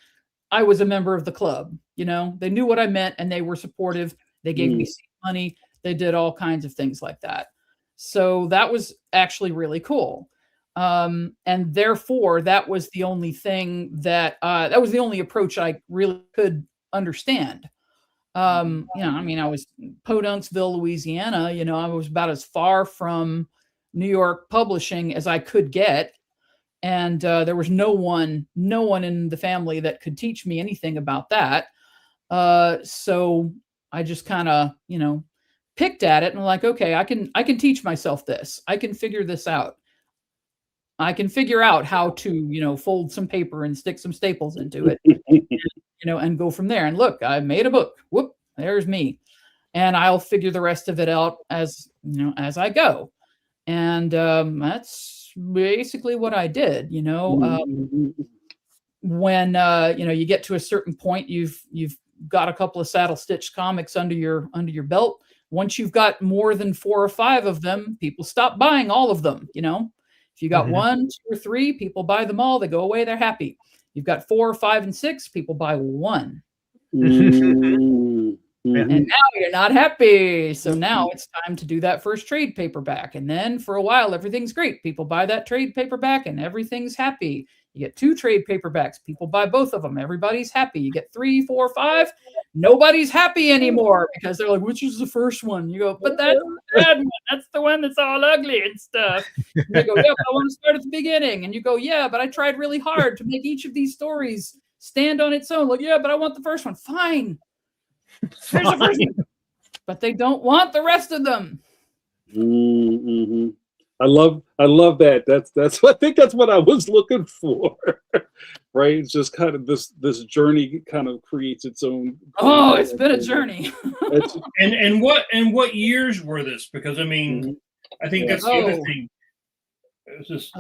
I was a member of the club. They knew what I meant and they were supportive. They gave me seed money. They did all kinds of things like that. So that was actually really cool. And therefore, that was the only thing that was the only approach I really could understand. I was Podunksville, Louisiana. I was about as far from New York publishing as I could get. And there was no one in the family that could teach me anything about that. So I just kind of, picked at it and like, okay, I can teach myself this. I can figure this out. I can figure out how to, fold some paper and stick some staples into it, and go from there. And look, I made a book. Whoop, there's me. And I'll figure the rest of it out as I go. And that's basically what I did, when, you get to a certain point, you've got a couple of saddle stitch comics under your belt. Once you've got more than 4 or 5 of them, people stop buying all of them. If you got 1, 2, or 3, people buy them all. They go away. They're happy. You've got 4, 5, and 6, people buy 1. And now you're not happy. So now it's time to do that first trade paperback. And then for a while, everything's great. People buy that trade paperback and everything's happy. You get 2 trade paperbacks. People buy both of them. Everybody's happy. You get 3, 4, 5. Nobody's happy anymore because they're like, which is the first one? You go, but that's the bad one. That's the one that's all ugly and stuff. And they go, yeah, but I want to start at the beginning. And you go, yeah, but I tried really hard to make each of these stories stand on its own. Like, yeah, but I want the first one. Fine. Here's the first one. But they don't want the rest of them. Mm-hmm. I love that. That's I think that's what I was looking for. Right? It's just kind of this journey kind of creates its own. Oh, it's been a journey. and what years were this? Because I mean, I think that's the other thing. It's just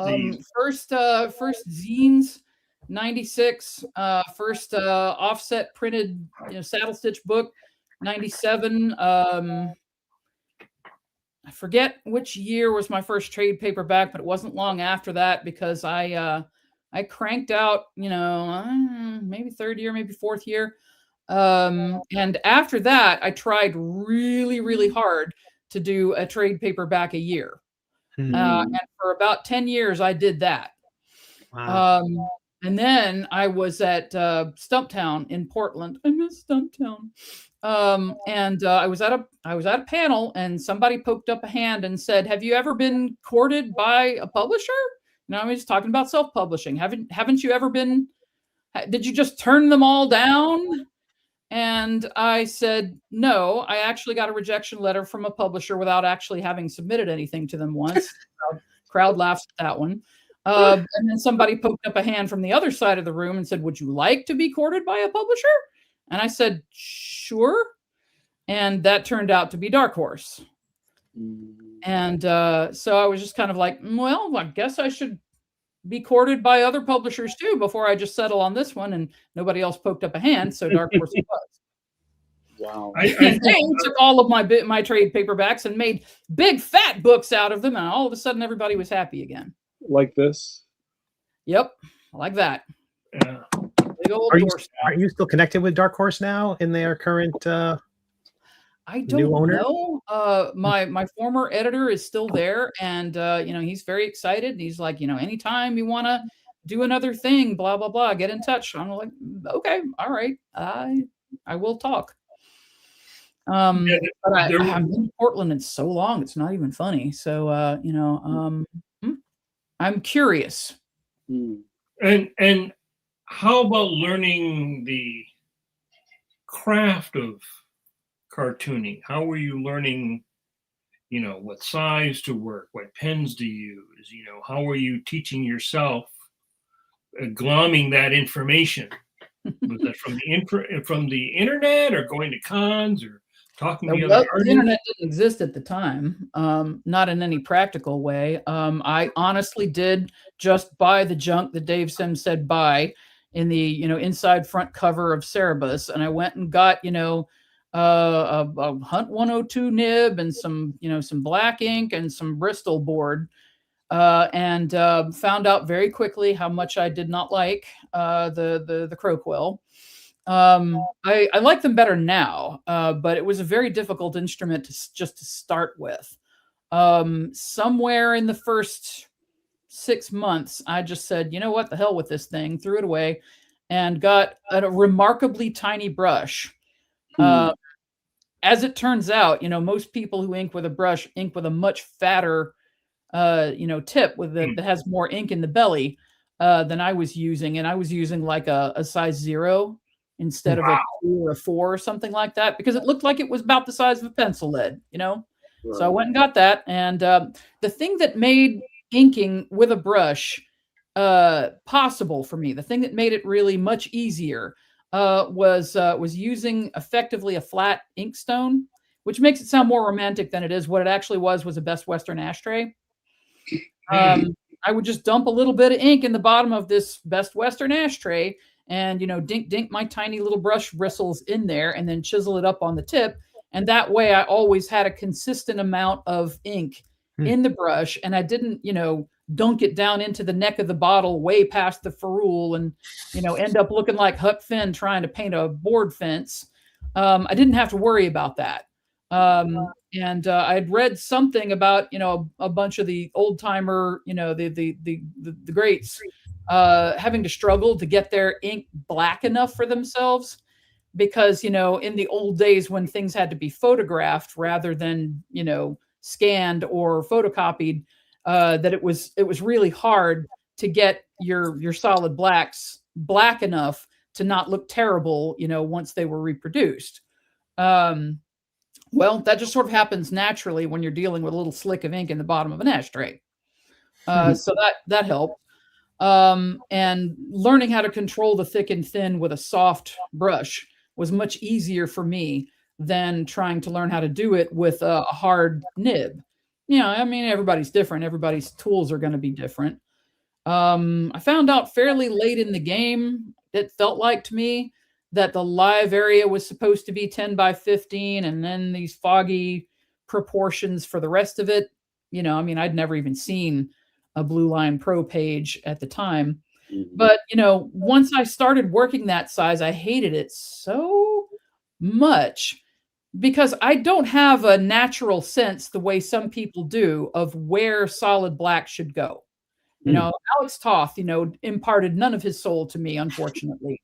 first zines, 96. First offset printed saddle stitch book, 97. I forget which year was my first trade paperback, but it wasn't long after that because I cranked out, maybe 3rd year, maybe 4th year. And after that, I tried really, really hard to do a trade paperback a year. And for about 10 years, I did that. Wow. And then I was at Stumptown in Portland. I miss Stumptown. And I was at a panel, and somebody poked up a hand and said, "Have you ever been courted by a publisher?" I was talking about self-publishing. Haven't you ever been? Did you just turn them all down? And I said, no. I actually got a rejection letter from a publisher without actually having submitted anything to them once. Crowd laughs at that one. And then somebody poked up a hand from the other side of the room and said, "Would you like to be courted by a publisher?" And I said, sure. And that turned out to be Dark Horse. And so I was just kind of like, well, I guess I should be courted by other publishers too before I just settle on this one. And nobody else poked up a hand. So Dark Horse was. Wow. And they took all of my trade paperbacks and made big fat books out of them. And all of a sudden everybody was happy again. Like this? Yep. Like that. Yeah. Are you still connected with Dark Horse now in their current I don't know. My former editor is still there, and he's very excited. He's like, anytime you want to do another thing, blah blah blah, get in touch. I'm like, okay, all right, I will talk. But I'm in Portland in so long, it's not even funny. So I'm curious. And how about learning the craft of cartooning? How were you learning, what size to work, what pens to use? How were you teaching yourself, glomming that information? Was that from the internet, or going to cons, or talking to other Well, the artists? internet didn't exist at the time, not in any practical way. I honestly did just buy the junk that Dave Sims said buy in the inside front cover of Cerebus, and I went and got a Hunt 102 nib and some black ink and some Bristol board, and found out very quickly how much I did not like the crow quill. I like them better now, but it was a very difficult instrument just to start with. Somewhere in the first 6 months, I just said, you know what, the hell with this thing, threw it away, and got a remarkably tiny brush. As it turns out, most people who ink with a brush ink with a much fatter, tip that has more ink in the belly than I was using, and I was using like a size 0 instead of a 2 or a 4 or something like that, because it looked like it was about the size of a pencil lead, Right. So I went and got that. And the thing that made inking with a brush possible for me, the thing that made it really much easier was using effectively a flat inkstone, which makes it sound more romantic than it is. What it actually was a Best Western ashtray. I would just dump a little bit of ink in the bottom of this Best Western ashtray, and dink my tiny little brush bristles in there, and then chisel it up on the tip. And that way I always had a consistent amount of ink in the brush, and I didn't dunk it down into the neck of the bottle way past the ferrule and end up looking like Huck Finn trying to paint a board fence. I didn't have to worry about that. And I'd read something about a bunch of the old timer, the greats having to struggle to get their ink black enough for themselves, because in the old days when things had to be photographed rather than scanned or photocopied, that it was really hard to get your solid blacks black enough to not look terrible once they were reproduced. Well, that just sort of happens naturally when you're dealing with a little slick of ink in the bottom of an ashtray. So that helped. And learning how to control the thick and thin with a soft brush was much easier for me than trying to learn how to do it with a hard nib. Everybody's different. Everybody's tools are going to be different. I found out fairly late in the game, it felt like to me, that the live area was supposed to be 10 by 15, and then these foggy proportions for the rest of it. I'd never even seen a Blue Line Pro page at the time. But, once I started working that size, I hated it so much, because I don't have a natural sense the way some people do of where solid black should go. Alex Toth, imparted none of his soul to me, unfortunately.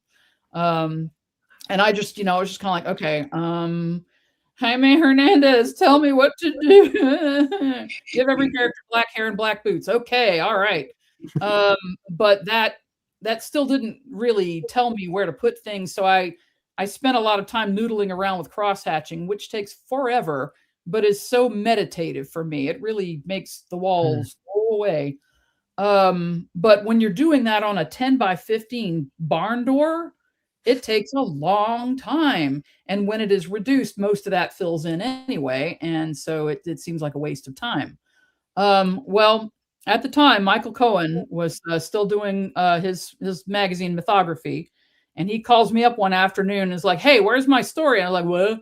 And I just, I was just kind of like, okay, Jaime Hernandez, tell me what to do. Give every character black hair and black boots. Okay, all right. But that still didn't really tell me where to put things. So I spent a lot of time noodling around with cross-hatching, which takes forever, but is so meditative for me. It really makes the walls go away. But when you're doing that on a 10 by 15 barn door, it takes a long time. And when it is reduced, most of that fills in anyway. And so it seems like a waste of time. Well, at the time, Michael Cohen was still doing his magazine Mythography. And he calls me up one afternoon and is like, hey, where's my story? And I'm like, what?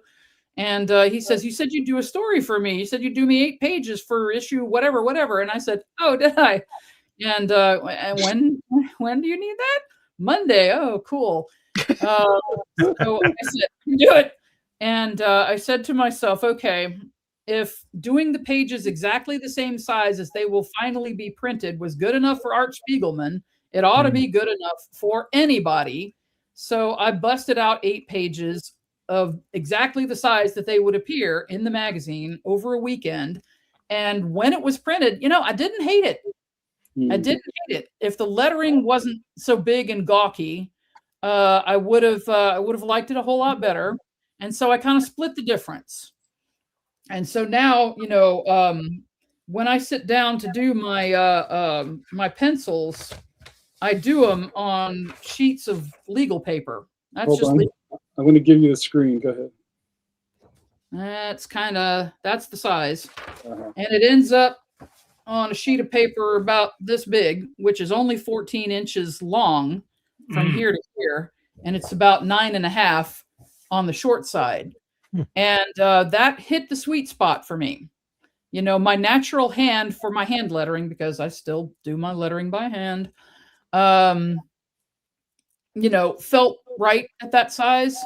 And he says, you said you'd do a story for me. You said you'd do me 8 pages for issue whatever. And I said, oh, did I? And when do you need that? Monday. Oh, cool. So I said, do it. And I said to myself, okay, if doing the pages exactly the same size as they will finally be printed was good enough for Art Spiegelman, it ought to be good enough for anybody. So I busted out 8 pages of exactly the size that they would appear in the magazine over a weekend. And when it was printed, I didn't hate it. I didn't hate it. If the lettering wasn't so big and gawky, I would have liked it a whole lot better. And so I kind of split the difference. And so now, when I sit down to do my pencils, I do them on sheets of legal paper. That's Hold just on. I'm going to give you the screen. Go ahead. that's the size. Uh-huh. And it ends up on a sheet of paper about this big, which is only 14 inches long from here to here. And it's about 9.5 on the short side. And that hit the sweet spot for me. My natural hand for my hand lettering, because I still do my lettering by hand, felt right at that size.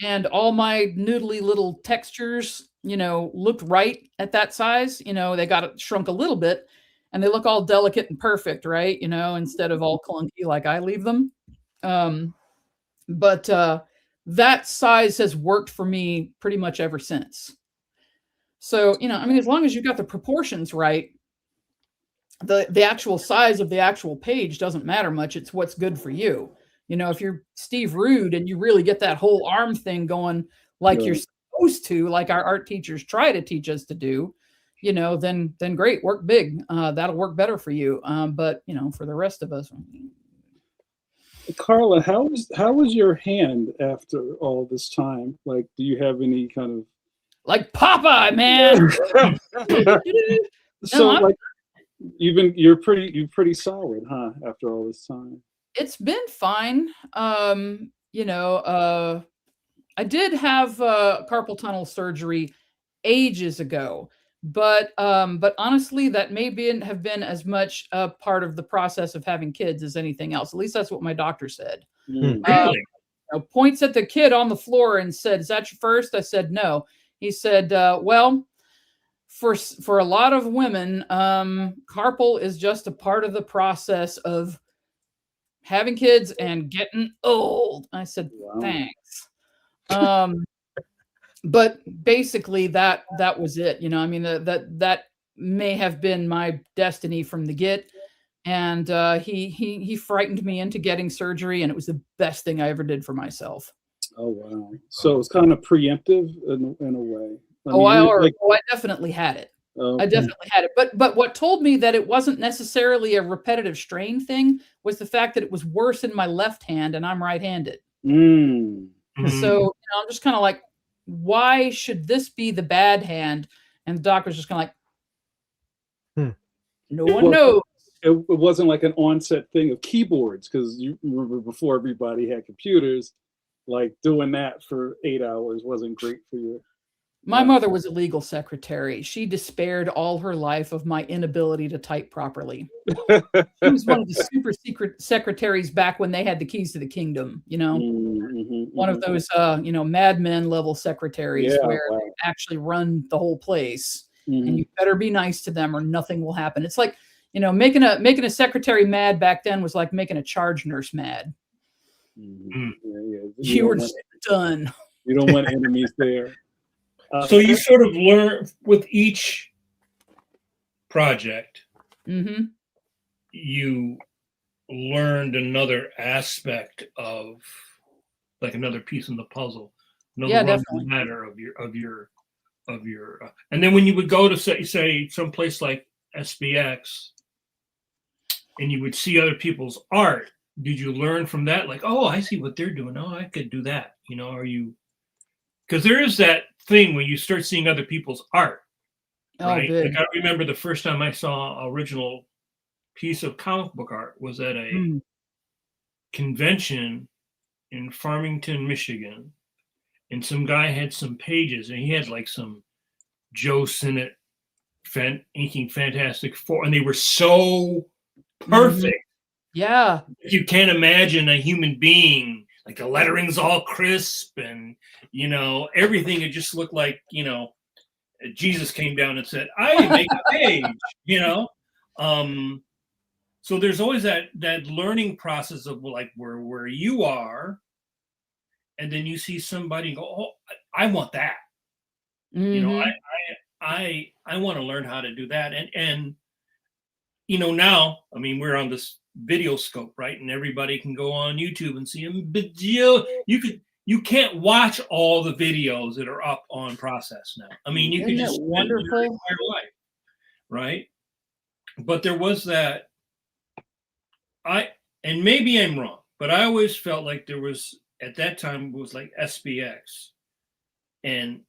And all my noodly little textures, looked right at that size. They got it shrunk a little bit and they look all delicate and perfect, right? Instead of all clunky like I leave them. But that size has worked for me pretty much ever since. So, as long as you got the proportions right, the actual size of the actual page doesn't matter much. It's what's good for you. If you're Steve Rude and you really get that whole arm thing going like you're supposed to, like our art teachers try to teach us to do, then great, work big. That'll work better for you. But for the rest of us. Carla, how was your hand after all this time? Like, do you have any kind of like Popeye, man? So you're pretty solid, huh? After all this time, it's been fine. I did have carpal tunnel surgery ages ago, but honestly, that may have been as much a part of the process of having kids as anything else. At least that's what my doctor said. Really? Points at the kid on the floor and said, "Is that your first?" I said, "No." He said, "Well, for a lot of women, carpal is just a part of the process of having kids and getting old." I said, Wow. "Thanks." But basically that was it. That may have been my destiny from the get. And he frightened me into getting surgery, and it was the best thing I ever did for myself. Oh wow! So it's kind of preemptive in a way. I definitely had it. Oh, I definitely had it. But what told me that it wasn't necessarily a repetitive strain thing was the fact that it was worse in my left hand, and I'm right-handed. So I'm just kind of like, why should this be the bad hand? And the doctor's just kind of like, no one knows. It wasn't like an onset thing of keyboards, because you remember before everybody had computers, like doing that for 8 hours wasn't great for you. My mother was a legal secretary. She despaired all her life of my inability to type properly. She was one of the super secret secretaries back when they had the keys to the kingdom, one of those, Mad Men level secretaries where they actually run the whole place. And you better be nice to them or nothing will happen. It's like, making a secretary mad back then was like making a charge nurse mad. You were just done. You don't want enemies there. So you sort of learn with each project, you learned another aspect of, like, another piece in the puzzle, another matter of your and then when you would go to say someplace like SBX and you would see other people's art, did you learn from that? Like, oh, I see what they're doing. Oh, I could do that. Are you? Because there is that thing when you start seeing other people's art, right? Good. Like, I remember the first time I saw an original piece of comic book art was at a convention in Farmington, Michigan, and some guy had some pages, and he had like some Joe Sinnott inking Fantastic Four, and they were so perfect. Yeah, you can't imagine a human being. Like, the lettering's all crisp, and everything. It just looked like Jesus came down and said, "I make a page." So there's always that learning process of, like, where you are, and then you see somebody go, "Oh, I want that." I want to learn how to do that, and now, I mean, we're on this video scope, right? And everybody can go on YouTube and see them. But you you can't watch all the videos that are up on Process now. I mean, you could Isn't just it spend your wonderful? entire life, right? But there was that. And maybe I'm wrong, but I always felt like there was at that time was like SPX and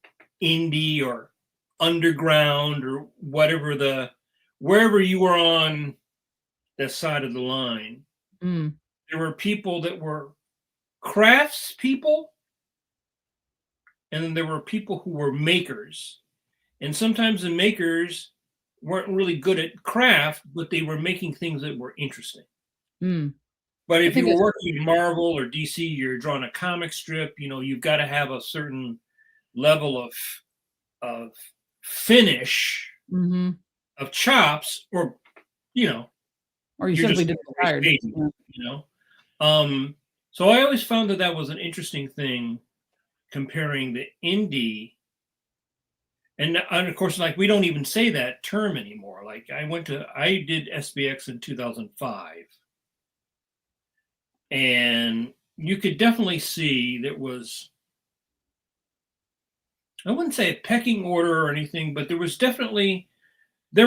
indie or underground or whatever wherever you were on that side of the line. Mm. There were people that were crafts people, and then there were people who were makers. And sometimes the makers weren't really good at craft, but they were making things that were interesting. Mm. But if think you were it's- working in Marvel or DC, you're drawing a comic strip, you've got to have a certain level of finish, Mm-hmm. of chops, or Or you you're simply just didn't tired. Yeah. So I always found that was an interesting thing, comparing the indie, and of course, like, we don't even say that term anymore. Like, I did SBX in 2005, and you could definitely see there was, I wouldn't say a pecking order or anything, but there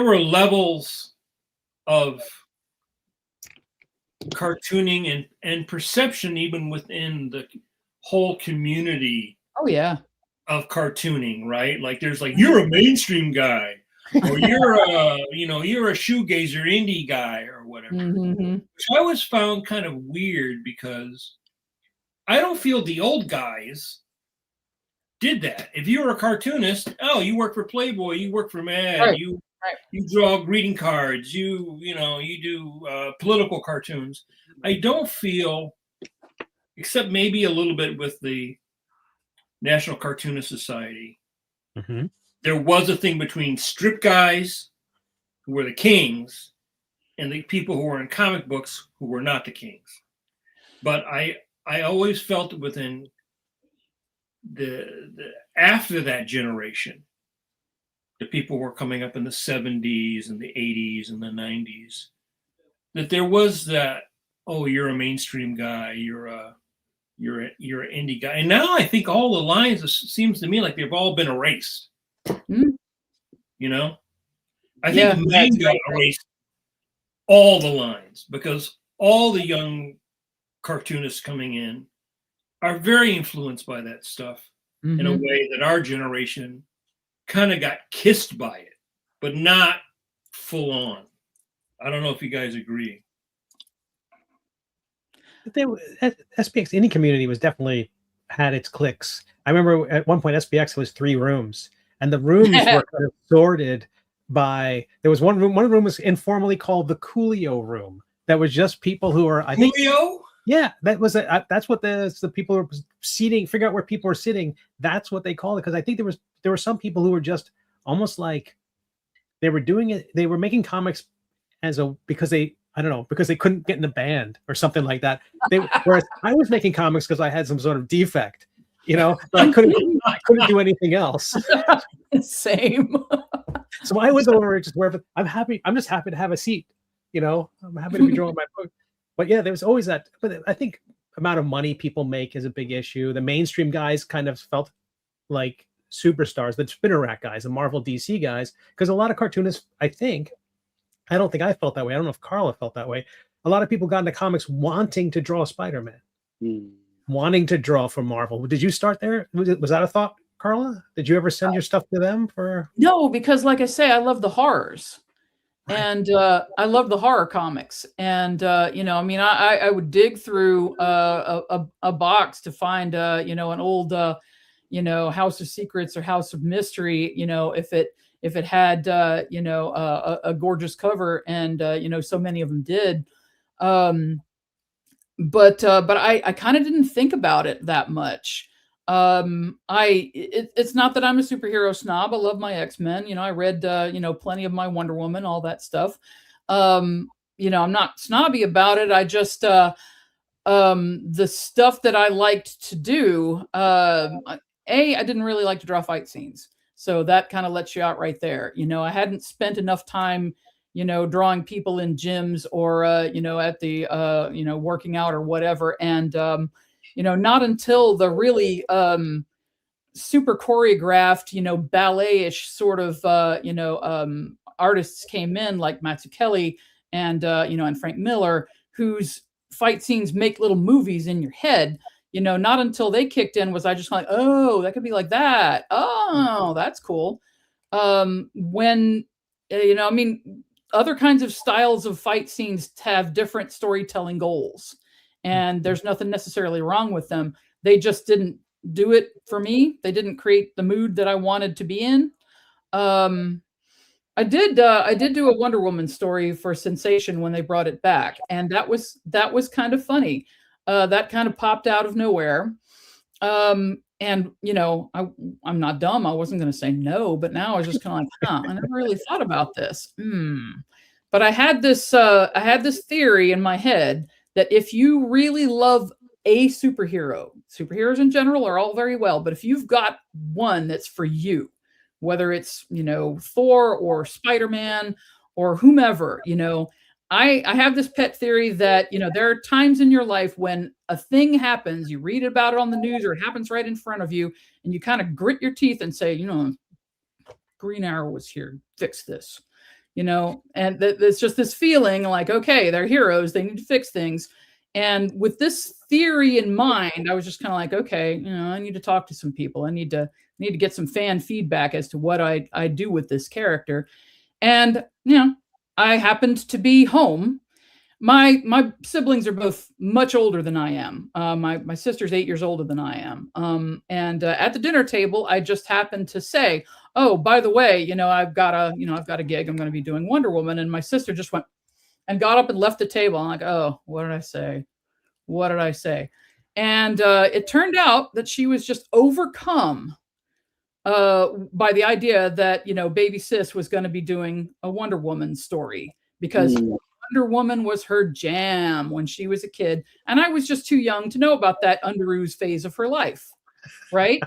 were levels of cartooning and perception even within the whole community Oh yeah. of cartooning, right? Like, there's like, you're a mainstream guy, or you're a shoegazer indie guy or whatever. Mm-hmm. Which I always found kind of weird, because I don't feel the old guys did that. If you were a cartoonist, you work for Playboy, you work for Mad, Right. you draw greeting cards, you do political cartoons. I don't feel, except maybe a little bit with the National Cartoonist Society, Mm-hmm. there was a thing between strip guys, who were the kings, and the people who were in comic books, who were not the kings. But I always felt within the after that generation, the people who were coming up in the 70s and the 80s and the 90s, that there was that, you're a mainstream guy, you're an indie guy. And now I think all the lines, it seems to me like they've all been erased. Mm. I think manga erased all the lines, because all the young cartoonists coming in are very influenced by that stuff, in a way that our generation kind of got kissed by it, but not full on. I don't know if you guys agree. SPX indie community was definitely had its cliques. I remember at one point SPX was 3 rooms, and the rooms were kind of sorted by. There was one room. One room was informally called the Coolio room. That was just people who are, I think. Coolio? Yeah, that's what the people were seating. Figure out where people are sitting. That's what they called it, because I think there were some people who were just almost like they were doing it. They were making comics because they couldn't get in a band or something like that. Whereas I was making comics because I had some sort of defect, but I couldn't do anything else. Same. So I was over just wherever. I'm just happy to have a seat. I'm happy to be drawing my book. But yeah, there was always that. But I think amount of money people make is a big issue. The mainstream guys kind of felt like superstars, the spinner rack guys, the Marvel DC guys, because a lot of cartoonists, I don't think I felt that way. I don't know if Carla felt that way. A lot of people got into comics wanting to draw Spider-Man, wanting to draw for Marvel. Did you start there? Was that a thought, Carla? Did you ever send your stuff to them for? No, because like I say, I love the horrors. And I love the horror comics, and I would dig through a box to find an old House of Secrets or House of Mystery, if it had a gorgeous cover, and so many of them did, but I kind of didn't think about it that much. It's not that I'm a superhero snob. I love my X-Men. I read plenty of my Wonder Woman, all that stuff. I'm not snobby about it. I just the stuff that I liked to do, I didn't really like to draw fight scenes. So that kind of lets you out right there. I hadn't spent enough time, drawing people in gyms or at the working out or whatever. And not until the really super choreographed, ballet-ish sort of, artists came in like Mazzucchelli and, and Frank Miller, whose fight scenes make little movies in your head. Not until they kicked in was I just like, oh, that could be like that. Oh, that's cool. When, other kinds of styles of fight scenes have different storytelling goals, and there's nothing necessarily wrong with them. They just didn't do it for me. They didn't create the mood that I wanted to be in. I did do a Wonder Woman story for Sensation when they brought it back, and that was kind of funny. That kind of popped out of nowhere. And I'm not dumb. I wasn't going to say no, but now I was just kind of like, I never really thought about this. But I had this theory in my head that if you really love a superhero, superheroes in general are all very well, but if you've got one that's for you, whether it's, Thor or Spider-Man or whomever, I have this pet theory that, there are times in your life when a thing happens, you read about it on the news or it happens right in front of you, and you kind of grit your teeth and say, Green Arrow was here, fix this, and it's just this feeling like, okay, they're heroes, they need to fix things. And with this theory in mind, I was just kind of like, okay, I need to talk to some people. I need to get some fan feedback as to what I do with this character. And, I happened to be home. My siblings are both much older than I am. My sister's 8 years older than I am. And at the dinner table, I just happened to say, "Oh, by the way, I've got a gig. I'm going to be doing Wonder Woman." And my sister just went and got up and left the table. I'm like, "Oh, what did I say? What did I say?" And it turned out that she was just overcome by the idea that, baby sis was going to be doing a Wonder Woman story, because Wonder Woman was her jam when she was a kid. And I was just too young to know about that underoos phase of her life, right?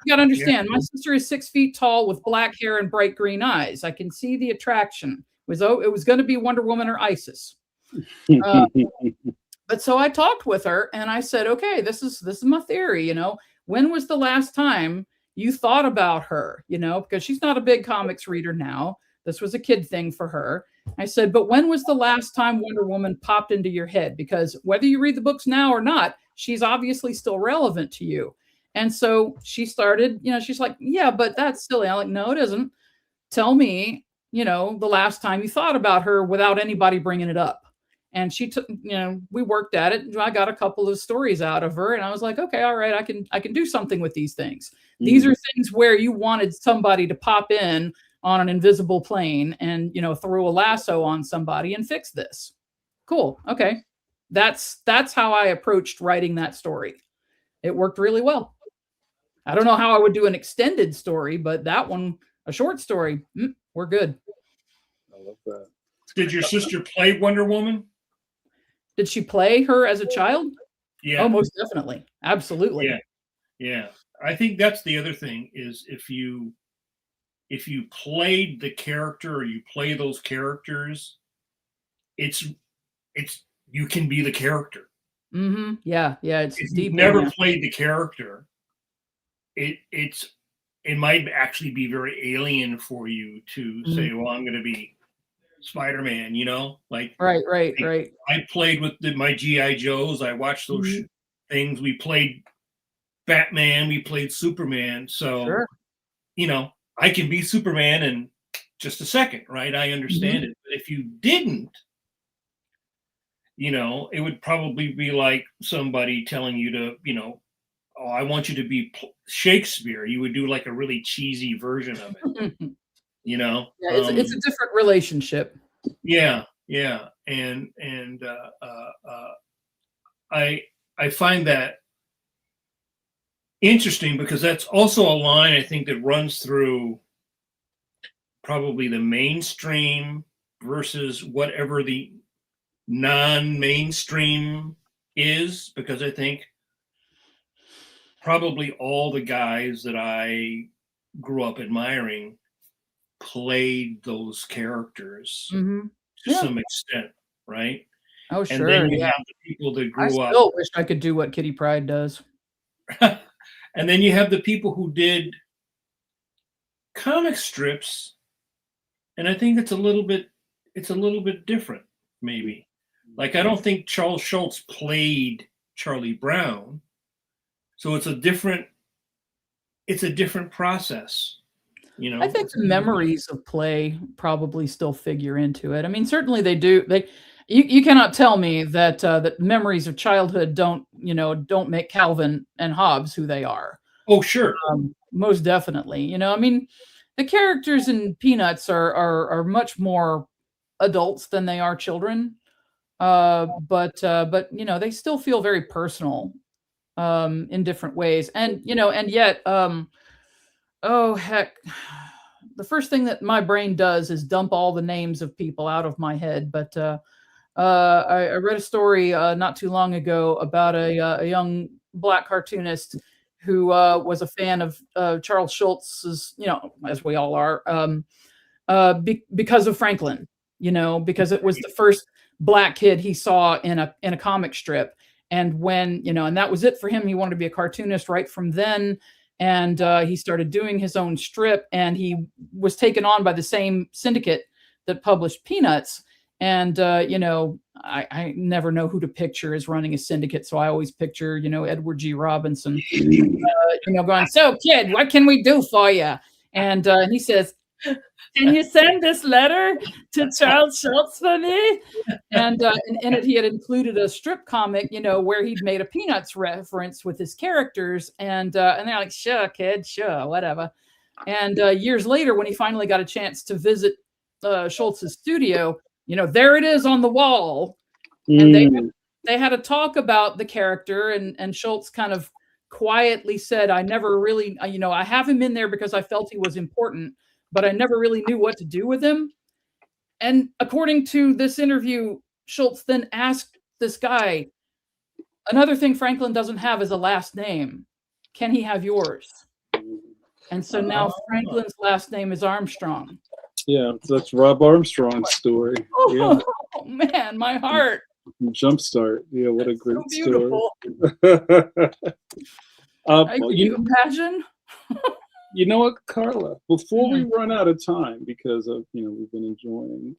You got to understand, my sister is 6 feet tall with black hair and bright green eyes. I can see the attraction. It was going to be Wonder Woman or Isis. But so I talked with her and I said, okay, this is my theory. When was the last time you thought about her? Because she's not a big comics reader now. This was a kid thing for her. I said, but when was the last time Wonder Woman popped into your head? Because whether you read the books now or not, she's obviously still relevant to you. And so she started, she's like, yeah, but that's silly. I'm like, no, it isn't. Tell me, the last time you thought about her without anybody bringing it up. And she took, we worked at it. I got a couple of stories out of her and I was like, okay, all right, I can do something with these things. These are things where you wanted somebody to pop in on an invisible plane and, throw a lasso on somebody and fix this. Cool. Okay. That's how I approached writing that story. It worked really well. I don't know how I would do an extended story, but that one, a short story, we're good. I love that. Did your sister play Wonder Woman? Did she play her as a child? Yeah. Oh, most definitely. Absolutely. Yeah. Yeah. I think that's the other thing is if you played the character or you play those characters, it's you can be the character. Mm-hmm. Yeah. Yeah. It's if deep. You've never played the character, it might actually be very alien for you to say, well, I'm going to be Spider-Man, like right. I played with my GI Joes. I watched those things. We played Batman. We played Superman. So, sure. I can be Superman in just a second, right? I understand it. But if you didn't, it would probably be like somebody telling you to, oh, I want you to be Shakespeare. You would do like a really cheesy version of it. Yeah, it's a different relationship. Yeah, and I find that interesting because that's also a line I think that runs through probably the mainstream versus whatever the non-mainstream is, because I think probably all the guys that I grew up admiring played those characters to some extent, right? Oh, And sure. then you Yeah. have the people that I grew up. still wish I could do what Kitty Pryde does. And then you have the people who did comic strips, and I think it's a little bit different, maybe. Like, I don't think Charles Schultz played Charlie Brown, so it's a different process, you know. I think the memories of play probably still figure into it. I mean, certainly they do. You cannot tell me that that memories of childhood don't make Calvin and Hobbes who they are. Oh, sure. Most definitely. I mean, the characters in Peanuts are much more adults than they are children. But they still feel very personal in different ways. And yet, oh heck, the first thing that my brain does is dump all the names of people out of my head. But I read a story not too long ago about a young Black cartoonist who was a fan of Charles Schultz's, as we all are, because of Franklin, because it was the first Black kid he saw in a comic strip. And when, and that was it for him. He wanted to be a cartoonist right from then. And he started doing his own strip, and he was taken on by the same syndicate that published Peanuts. And, I never know who to picture as running a syndicate. So I always picture, Edward G. Robinson, going, "So kid, what can we do for you?" And he says, "Can you send this letter to Charles Schultz for me?" And in it, he had included a strip comic, where he'd made a Peanuts reference with his characters. And they're like, "Sure, kid, sure, whatever." And years later, when he finally got a chance to visit Schultz's studio, there it is on the wall. And they had a talk about the character, and Schultz kind of quietly said, "I never really, I have him in there because I felt he was important, but I never really knew what to do with him." And according to this interview, Schultz then asked this guy, "Another thing Franklin doesn't have is a last name. Can he have yours?" And so now Franklin's last name is Armstrong. Yeah, that's Rob Armstrong's story. Yeah. Oh man, my heart. Jumpstart. Yeah, what a great So beautiful. story. You imagine? You know what, Carla? Before we run out of time, because of we've been enjoying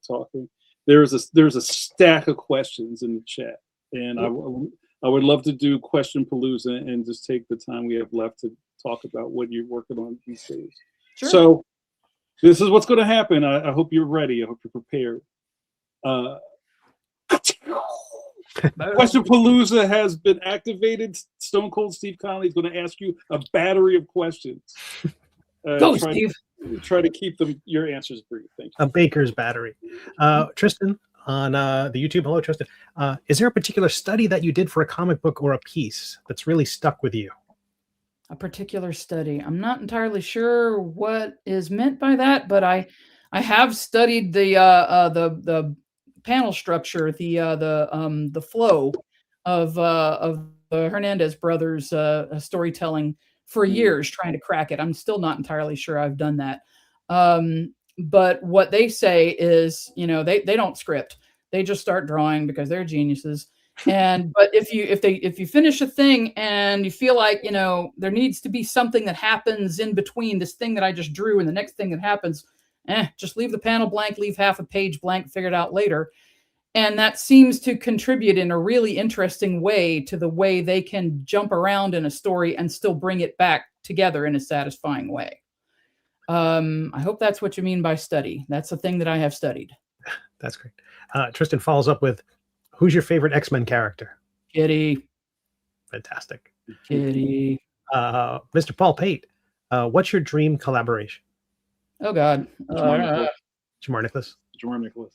talking. There's a stack of questions in the chat, and I would love to do Question Palooza and just take the time we have left to talk about what you're working on these days. Sure. So this is what's going to happen. I hope you're ready. I hope you're prepared. Question Palooza has been activated. Stone Cold Steve Conley is going to ask you a battery of questions. Go, Steve. Try to keep your answers brief. Thank you. A baker's battery. Tristan on the YouTube. Hello, Tristan. Is there a particular study that you did for a comic book or a piece that's really stuck with you? A particular study. I'm not entirely sure what is meant by that, but I have studied the panel structure, the flow of the Hernandez brothers storytelling for years, trying to crack it. I'm still not entirely sure I've done that. But what they say is, they don't script. They just start drawing because they're geniuses. But if you finish a thing and you feel like, there needs to be something that happens in between this thing that I just drew and the next thing that happens, just leave the panel blank, leave half a page blank, figure it out later. And that seems to contribute in a really interesting way to the way they can jump around in a story and still bring it back together in a satisfying way. I hope that's what you mean by study. That's a thing that I have studied. That's great. Tristan follows up with, who's your favorite X-Men character? Kitty. Fantastic. Kitty. Mr. Paul Pate, what's your dream collaboration? Oh, God. JAMAR Nicholas. JAMAR Nicholas.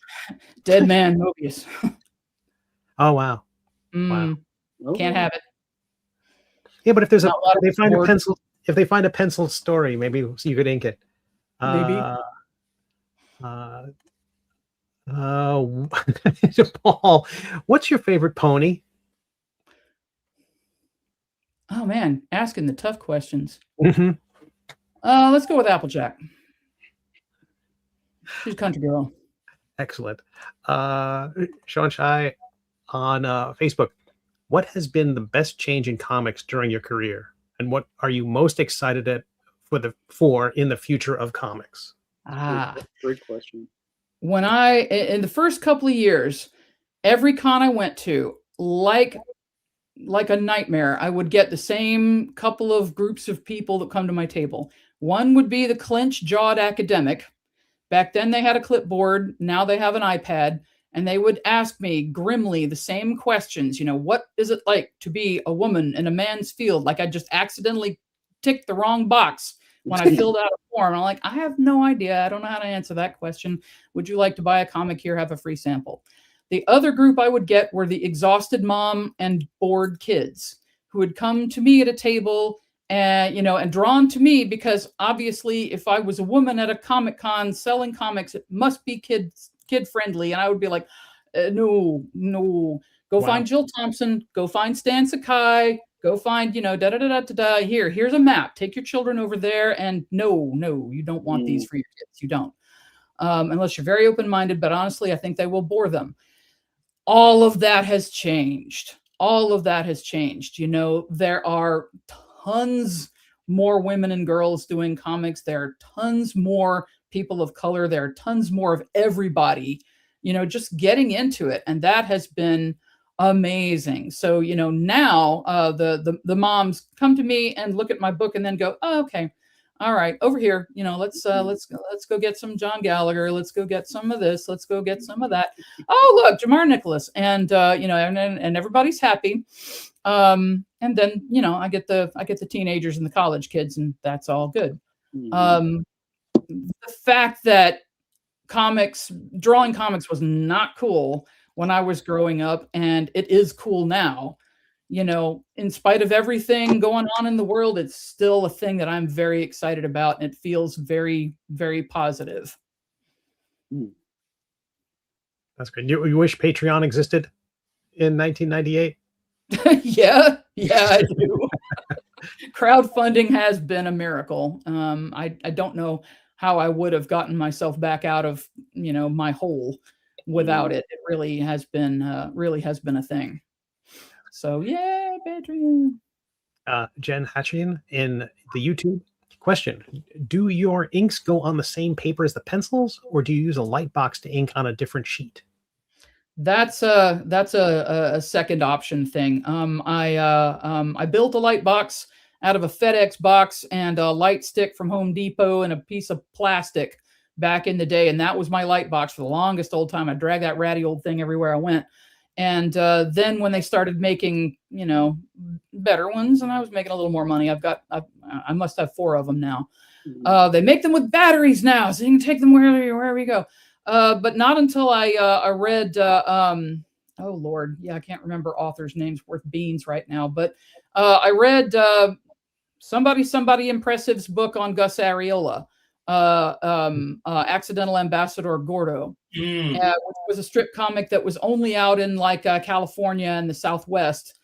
Dead Man Mobius. Oh, wow. Wow. Can't have it. Yeah, but if there's if they find a pencil story, maybe you could ink it. Maybe. Paul, what's your favorite pony? Oh man, asking the tough questions. Mm-hmm. Let's go with Applejack. She's a country girl. Excellent. Sean Shai on Facebook. What has been the best change in comics during your career, and what are you most excited for in the future of comics? Great question. When in the first couple of years, every con I went to, like a nightmare, I would get the same couple of groups of people that come to my table. One would be the clench-jawed academic. Back then they had a clipboard. Now they have an iPad. And they would ask me grimly the same questions. What is it like to be a woman in a man's field? Like I just accidentally ticked the wrong box when I filled out a form. I'm like, I have no idea. I don't know how to answer that question. Would you like to buy a comic here? Have a free sample. The other group I would get were the exhausted mom and bored kids who would come to me at a table and drawn to me because obviously if I was a woman at a Comic Con selling comics, it must be kid friendly. And I would be like, no, go find Jill Thompson, go find Stan Sakai, go find, here's a map, take your children over there. And no, you don't want these for your kids. You don't, unless you're very open-minded, but honestly, I think they will bore them. All of that has changed. There are tons more women and girls doing comics. There are tons more people of color. There are tons more of everybody, just getting into it. And that has been amazing. So, now the moms come to me and look at my book and then go, oh, okay. All right, over here, let's go get some John Gallagher. Let's go get some of this. Let's go get some of that. Oh, look, JAMAR NICHOLAS. And, and everybody's happy. And then, I get the teenagers and the college kids, and that's all good. The fact that drawing comics was not cool when I was growing up, and it is cool now. In spite of everything going on in the world, it's still a thing that I'm very excited about, and it feels very, very positive. That's good. You wish Patreon existed in 1998? Yeah, I do. Crowdfunding has been a miracle. I don't know how I would have gotten myself back out of, my hole without it. It really has been a thing. So yeah, Patreon. Jen Hatchian in the YouTube question: do your inks go on the same paper as the pencils, or do you use a lightbox to ink on a different sheet? That's a second option thing. I built a lightbox out of a FedEx box and a light stick from Home Depot and a piece of plastic back in the day, and that was my lightbox for the longest old time. I dragged that ratty old thing everywhere I went. And then when they started making, better ones, and I was making a little more money, I must have 4 of them now. They make them with batteries now, so you can take them wherever you go. But not until I read, oh Lord, yeah, I can't remember authors' names worth beans right now. But I read somebody Impressive's book on Gus Arriola, Accidental Ambassador Gordo. Which was a strip comic that was only out in California and the Southwest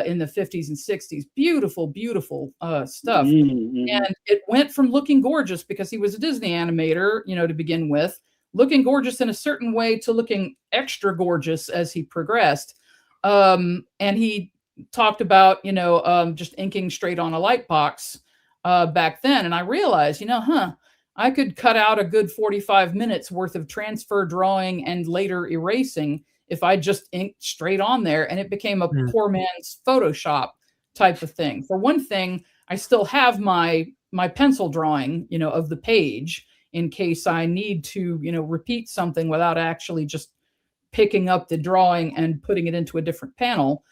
in the 50s and 60s. Beautiful stuff. And it went from looking gorgeous because he was a Disney animator, to begin with, looking gorgeous in a certain way to looking extra gorgeous as he progressed. And he talked about, just inking straight on a light box back then. And I realized, I could cut out a good 45 minutes worth of transfer drawing and later erasing if I just inked straight on there, and it became a poor man's Photoshop type of thing. For one thing, I still have my pencil drawing, of the page in case I need to, repeat something without actually just picking up the drawing and putting it into a different panel.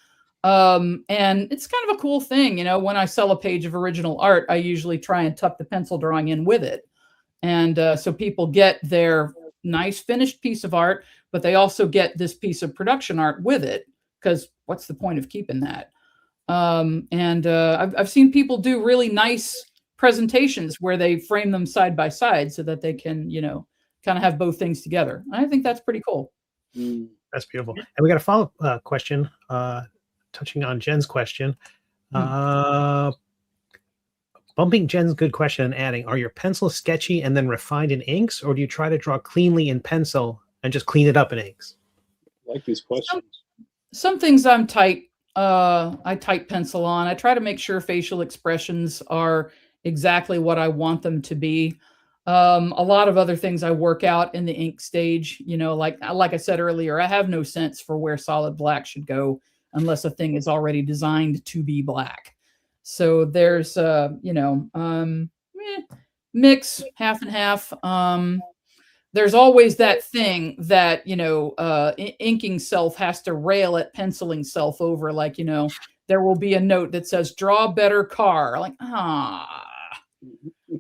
And it's kind of a cool thing, when I sell a page of original art, I usually try and tuck the pencil drawing in with it. And so people get their nice finished piece of art, but they also get this piece of production art with it, because what's the point of keeping that? I've seen people do really nice presentations where they frame them side by side so that they can, kind of have both things together. I think that's pretty cool. That's beautiful. And we got a follow-up question touching on Jen's question. Bumping Jen's good question and adding, are your pencils sketchy and then refined in inks, or do you try to draw cleanly in pencil and just clean it up in inks? I like these questions. Some things I'm tight. I tight pencil on. I try to make sure facial expressions are exactly what I want them to be. A lot of other things I work out in the ink stage. You know, like I said earlier, I have no sense for where solid black should go unless a thing is already designed to be black. So there's, mix half and half. There's always that thing that, inking self has to rail at penciling self over. Like, there will be a note that says, draw better car. Like,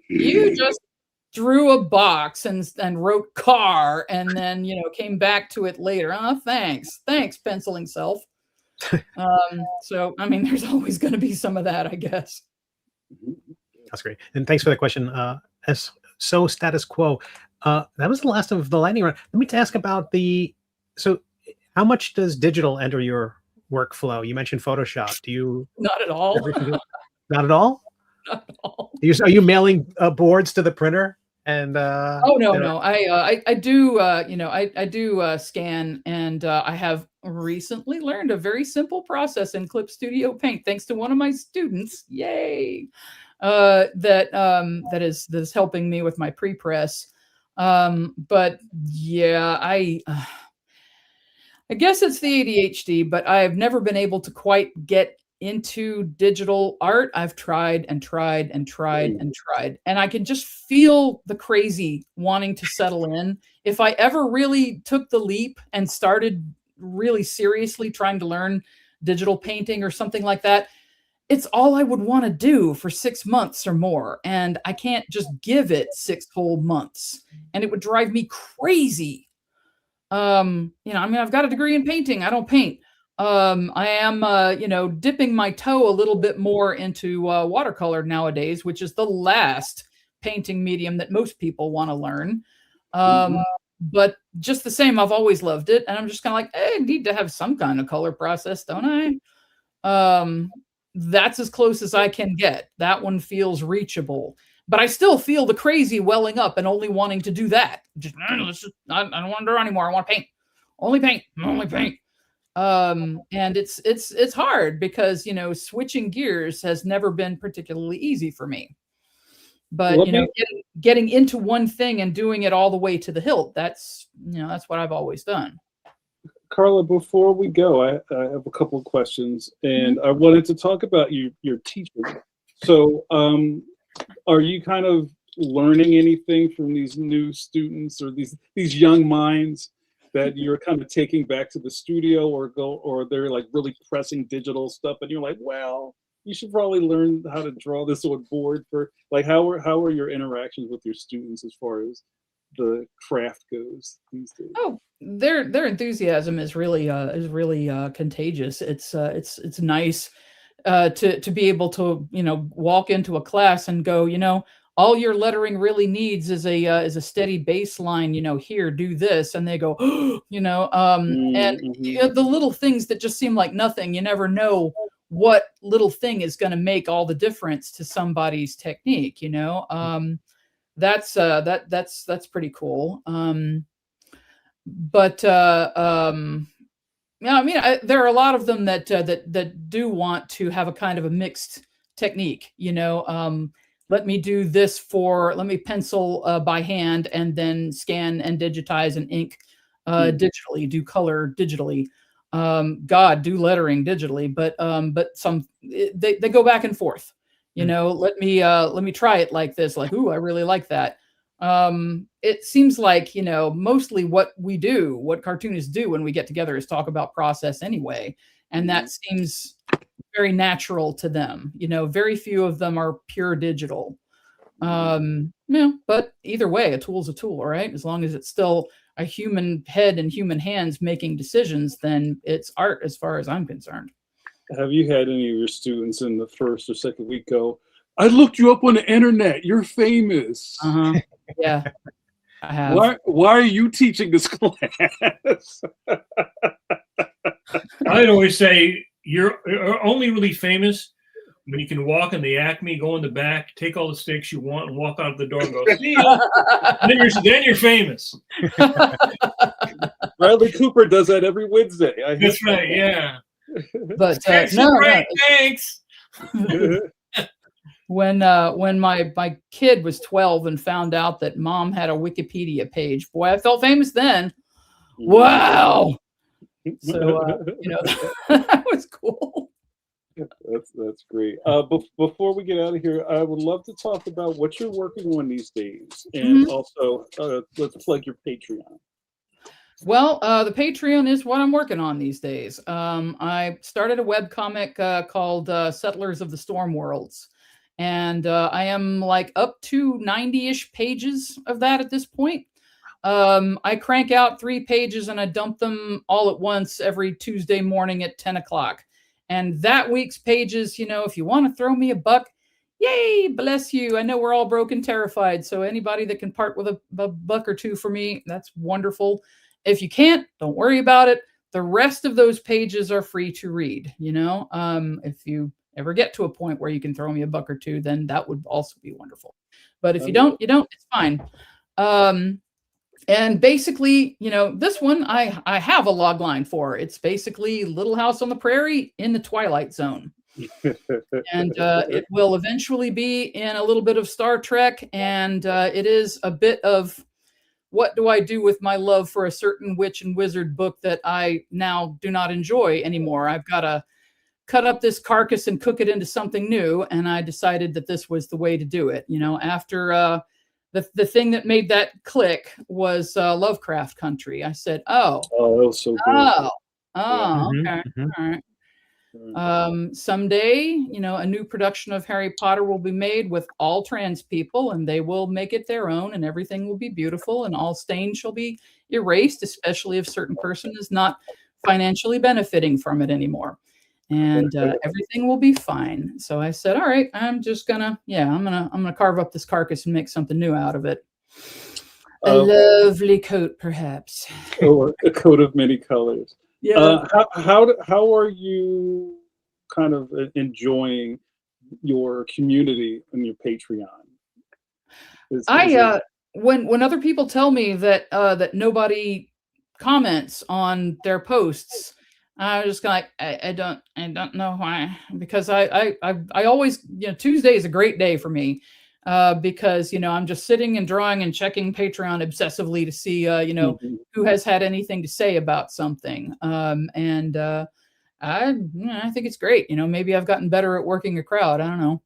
you just drew a box and wrote car and then, came back to it later. Thanks, penciling self. So, I mean, there's always going to be some of that, I guess. That's great. And thanks for the question. So status quo. That was the last of the lightning round. Let me ask about so how much does digital enter your workflow? You mentioned Photoshop. Do you? Not at all. Not at all? Not at all. Are you mailing boards to the printer? And no. I do I do scan, and I have recently learned a very simple process in Clip Studio Paint thanks to one of my students. Yay! That is helping me with my pre-press. But yeah, I guess it's the ADHD, but I've never been able to quite get into digital art. I've tried and tried and tried and tried, and I can just feel the crazy wanting to settle in. If I ever really took the leap and started really seriously trying to learn digital painting or something like that, it's all I would want to do for 6 months or more. And I can't just give it 6 whole months, and it would drive me crazy. I've got a degree in painting. I don't paint. I am, dipping my toe a little bit more into watercolor nowadays, which is the last painting medium that most people want to learn. But just the same, I've always loved it. And I'm just kind of like, I need to have some kind of color process, don't I? That's as close as I can get. That one feels reachable. But I still feel the crazy welling up and only wanting to do that. I don't want to draw anymore. I want to paint. Only paint. And it's hard because, switching gears has never been particularly easy for me. But, getting into one thing and doing it all the way to the hilt, that's what I've always done. Carla, before we go, I have a couple of questions, and I wanted to talk about your teaching. So are you kind of learning anything from these new students or these young minds that you're kind of taking back to the studio, or they're like really pressing digital stuff and you're like, well, you should probably learn how to draw this on board? For like, how are your interactions with your students as far as the craft goes these days? Oh, their enthusiasm is really contagious. It's nice to be able to walk into a class and go, all your lettering really needs is a steady baseline. Here, do this, and they go, and the little things that just seem like nothing. You never know what little thing is going to make all the difference to somebody's technique. That's pretty cool. There are a lot of them that do want to have a kind of a mixed technique. Let me do this let me pencil by hand and then scan and digitize and ink digitally, do color digitally. Do lettering digitally, but they go back and forth. Let me try it like this. Like, ooh, I really like that. It seems like, mostly what cartoonists do when we get together is talk about process anyway. And that seems very natural to them. Very few of them are pure digital. But either way, a tool's a tool, right? As long as it's still a human head and human hands making decisions, then it's art as far as I'm concerned. Have you had any of your students in the first or second week go, I looked you up on the internet, you're famous? Yeah, I have. Why are you teaching this class? I'd always say you're only really famous when you can walk in the Acme, go in the back, take all the steaks you want, and walk out of the door and go, see ya. Then you're famous. Bradley Cooper does that every Wednesday. That's right. Yeah. But No, right, thanks. when my kid was 12 and found out that mom had a Wikipedia page, boy, I felt famous then. Wow. So that was cool. That's great. Before we get out of here, I would love to talk about what you're working on these days, and also let's plug your Patreon. Well, the Patreon is what I'm working on these days. I started a webcomic called Settlers of the Storm Worlds, and I am like up to 90-ish pages of that at this point. I crank out 3 pages and I dump them all at once every Tuesday morning at 10 o'clock. And that week's pages, if you want to throw me a buck, yay, bless you. I know we're all broke and terrified. So anybody that can part with a buck or two for me, that's wonderful. If you can't, don't worry about it. The rest of those pages are free to read. If you ever get to a point where you can throw me a buck or two, then that would also be wonderful. But if you don't, it's fine. And basically, this one I have a log line for. It's basically Little House on the Prairie in the Twilight Zone. And it will eventually be in a little bit of Star Trek. And it is a bit of what do I do with my love for a certain witch and wizard book that I now do not enjoy anymore. I've got to cut up this carcass and cook it into something new. And I decided that this was the way to do it. After the thing that made that click was Lovecraft Country. I said, that was so good. Okay. All right. Someday, a new production of Harry Potter will be made with all trans people, and they will make it their own, and everything will be beautiful, and all stains shall be erased, especially if a certain person is not financially benefiting from it anymore. And everything will be fine. So I said, all right, I'm just gonna carve up this carcass and make something new out of it. A lovely coat, perhaps. Or a coat of many colors. Yeah. How are you kind of enjoying your community and your Patreon? When other people tell me that that nobody comments on their posts, I was just like, I don't know why, because I always, Tuesday is a great day for me, because, I'm just sitting and drawing and checking Patreon obsessively to see, who has had anything to say about something. I think it's great. Maybe I've gotten better at working a crowd. I don't know.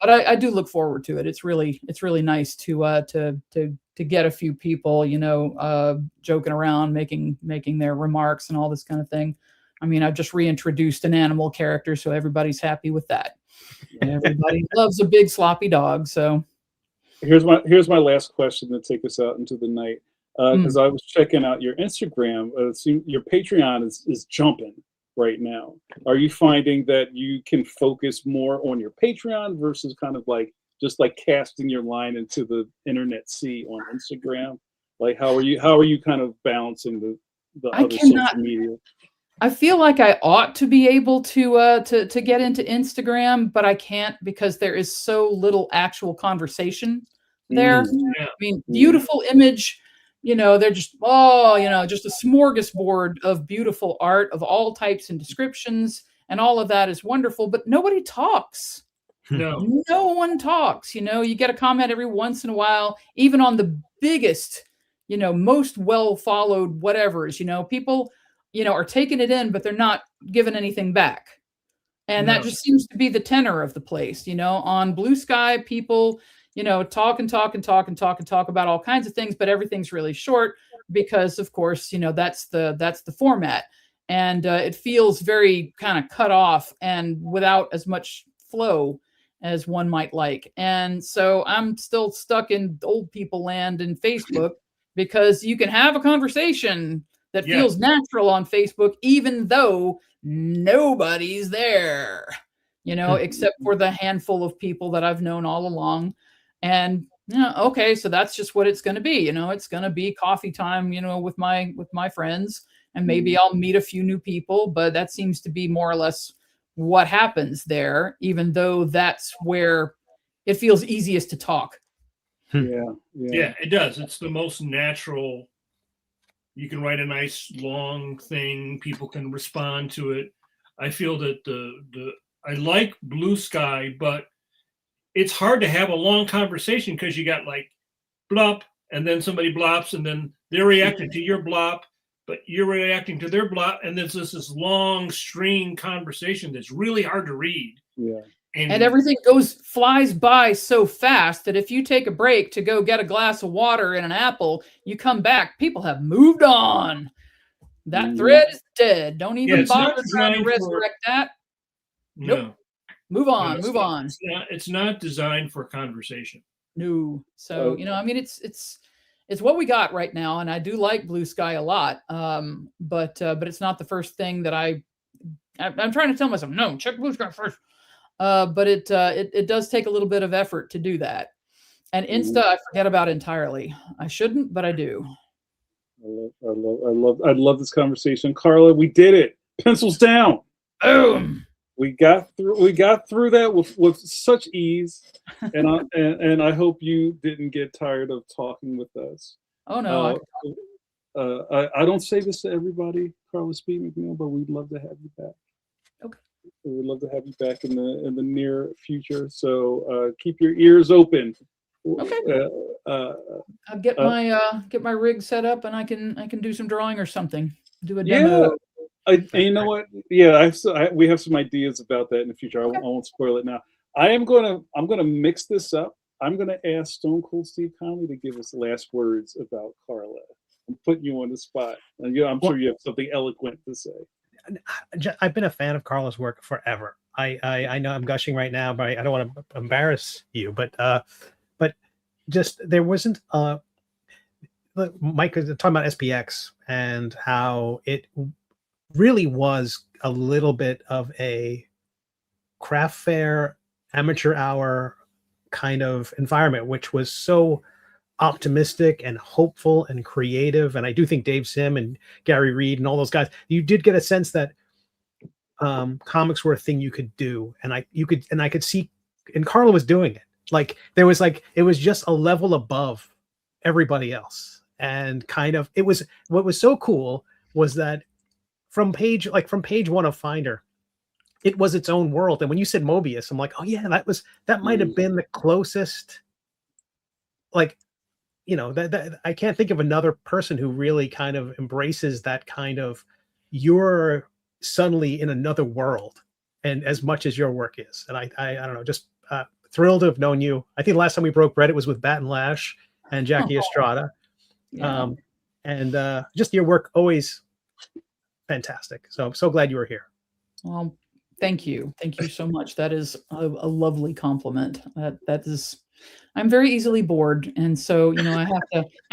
But I do look forward to it. It's really nice to get a few people, joking around, making their remarks and all this kind of thing. I mean, I've just reintroduced an animal character, so everybody's happy with that. Everybody loves a big sloppy dog. So here's my last question to take us out into the night. Because I was checking out your Instagram. Your Patreon is jumping right now. Are you finding that you can focus more on your Patreon versus kind of just casting your line into the internet sea on Instagram? Like how are you kind of balancing the other social media? I feel like I ought to be able to get into Instagram, but I can't because there is so little actual conversation there. Yeah. I mean, beautiful image. They're just, just a smorgasbord of beautiful art of all types and descriptions. And all of that is wonderful, but nobody talks. No one talks. You get a comment every once in a while, even on the biggest, most well followed whatevers, people, are taking it in, but they're not giving anything back. And that just seems to be the tenor of the place. On Blue Sky, people, talk about all kinds of things, but everything's really short because, of course, that's the format. And it feels very kind of cut off and without as much flow as one might like. And so I'm still stuck in old people land in Facebook because you can have a conversation that feels natural on Facebook, even though nobody's there, except for the handful of people that I've known all along. And okay, so that's just what it's going to be. It's going to be coffee time, with my friends, and maybe I'll meet a few new people, but that seems to be more or less what happens there, even though that's where it feels easiest to talk. Yeah, it does. It's the most natural. You can write a nice long thing. People can respond to it. I feel that I like Blue Sky, but it's hard to have a long conversation because you got like blop, and then somebody blops, and then they're reacting to your blop, but you're reacting to their blop, and there's this long string conversation that's really hard to read. Yeah. And everything flies by so fast that if you take a break to go get a glass of water and an apple, you come back, people have moved on. That thread is dead. Don't even bother trying to resurrect that. Nope. No. Move on, move on. It's not designed for conversation. No. So, I mean, it's what we got right now, and I do like Blue Sky a lot. But it's not the first thing that I'm trying to tell myself, no, check Blue Sky first. But it does take a little bit of effort to do that. And Insta, I forget about entirely. I shouldn't, but I do. I love this conversation, Carla. We did it. Pencils down. Boom. We got through that with such ease, and I hope you didn't get tired of talking with us. Oh no. I don't say this to everybody, CARLA Speed McNEIL, but we'd love to have you back. Okay. We'd love to have you back in the near future. So keep your ears open. Okay. I'll get my rig set up, and I can do some drawing or something. Do a demo. And you know what? Yeah, we have some ideas about that in the future. Okay. I won't spoil it now. I'm gonna mix this up. I'm gonna ask Stone Cold Steve Conley to give us last words about Carla. I'm putting you on the spot. And I'm sure you have something eloquent to say. I've been a fan of Carla's work forever. I know I'm gushing right now, but I don't want to embarrass you. But just there wasn't. Mike was talking about SPX and how it really was a little bit of a craft fair, amateur hour kind of environment, which was so optimistic and hopeful and creative. And I do think Dave Sim and Gary Reed and all those guys, you did get a sense that comics were a thing you could do. And I could see, and Carla was doing it. Like it was just a level above everybody else. And kind of, what was so cool was that from page one of Finder, it was its own world. And when you said Mobius, I'm like, oh yeah, that might have been the closest, like, that I can't think of another person who really kind of embraces that kind of, you're suddenly in another world, and as much as your work is. And I don't know, just thrilled to have known you. I think the last time we broke bread, it was with Bat and Lash and Jackie Estrada. Yeah. And just your work always fantastic. So I'm so glad you were here. Well, thank you so much. That is a lovely compliment. That is, I'm very easily bored, and so I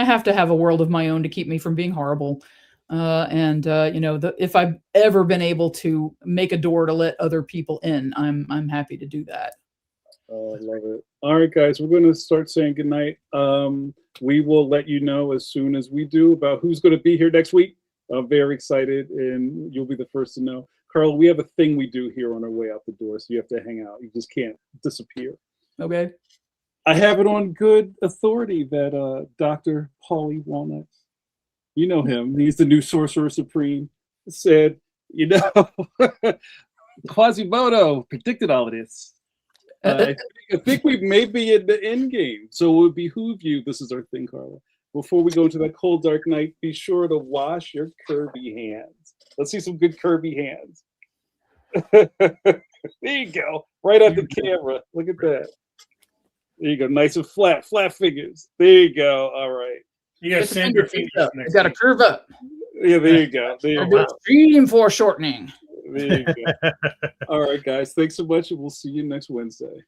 have to have a world of my own to keep me from being horrible. If I've ever been able to make a door to let other people in, I'm happy to do that. Oh, I love it. All right, guys, we're going to start saying goodnight. We will let you know as soon as we do about who's going to be here next week. I'm very excited, and you'll be the first to know. Carla, we have a thing we do here on our way out the door, so you have to hang out. You just can't disappear. Okay. I have it on good authority that Dr. Paulie Walnuts, you know him, he's the new Sorcerer Supreme, said, Quasimodo predicted all of this. I think we may be in the end game, so it would behoove you, this is our thing, Carla, before we go into that cold, dark night, be sure to wash your Kirby hands. Let's see some good Kirby hands. There you go, right at the camera. Look at that. There you go, nice and flat figures. There you go. All right. You got to send your fingers. You got to curve up. Yeah, there you go. There you go. Extreme foreshortening. There you go. All right, guys. Thanks so much, and we'll see you next Wednesday.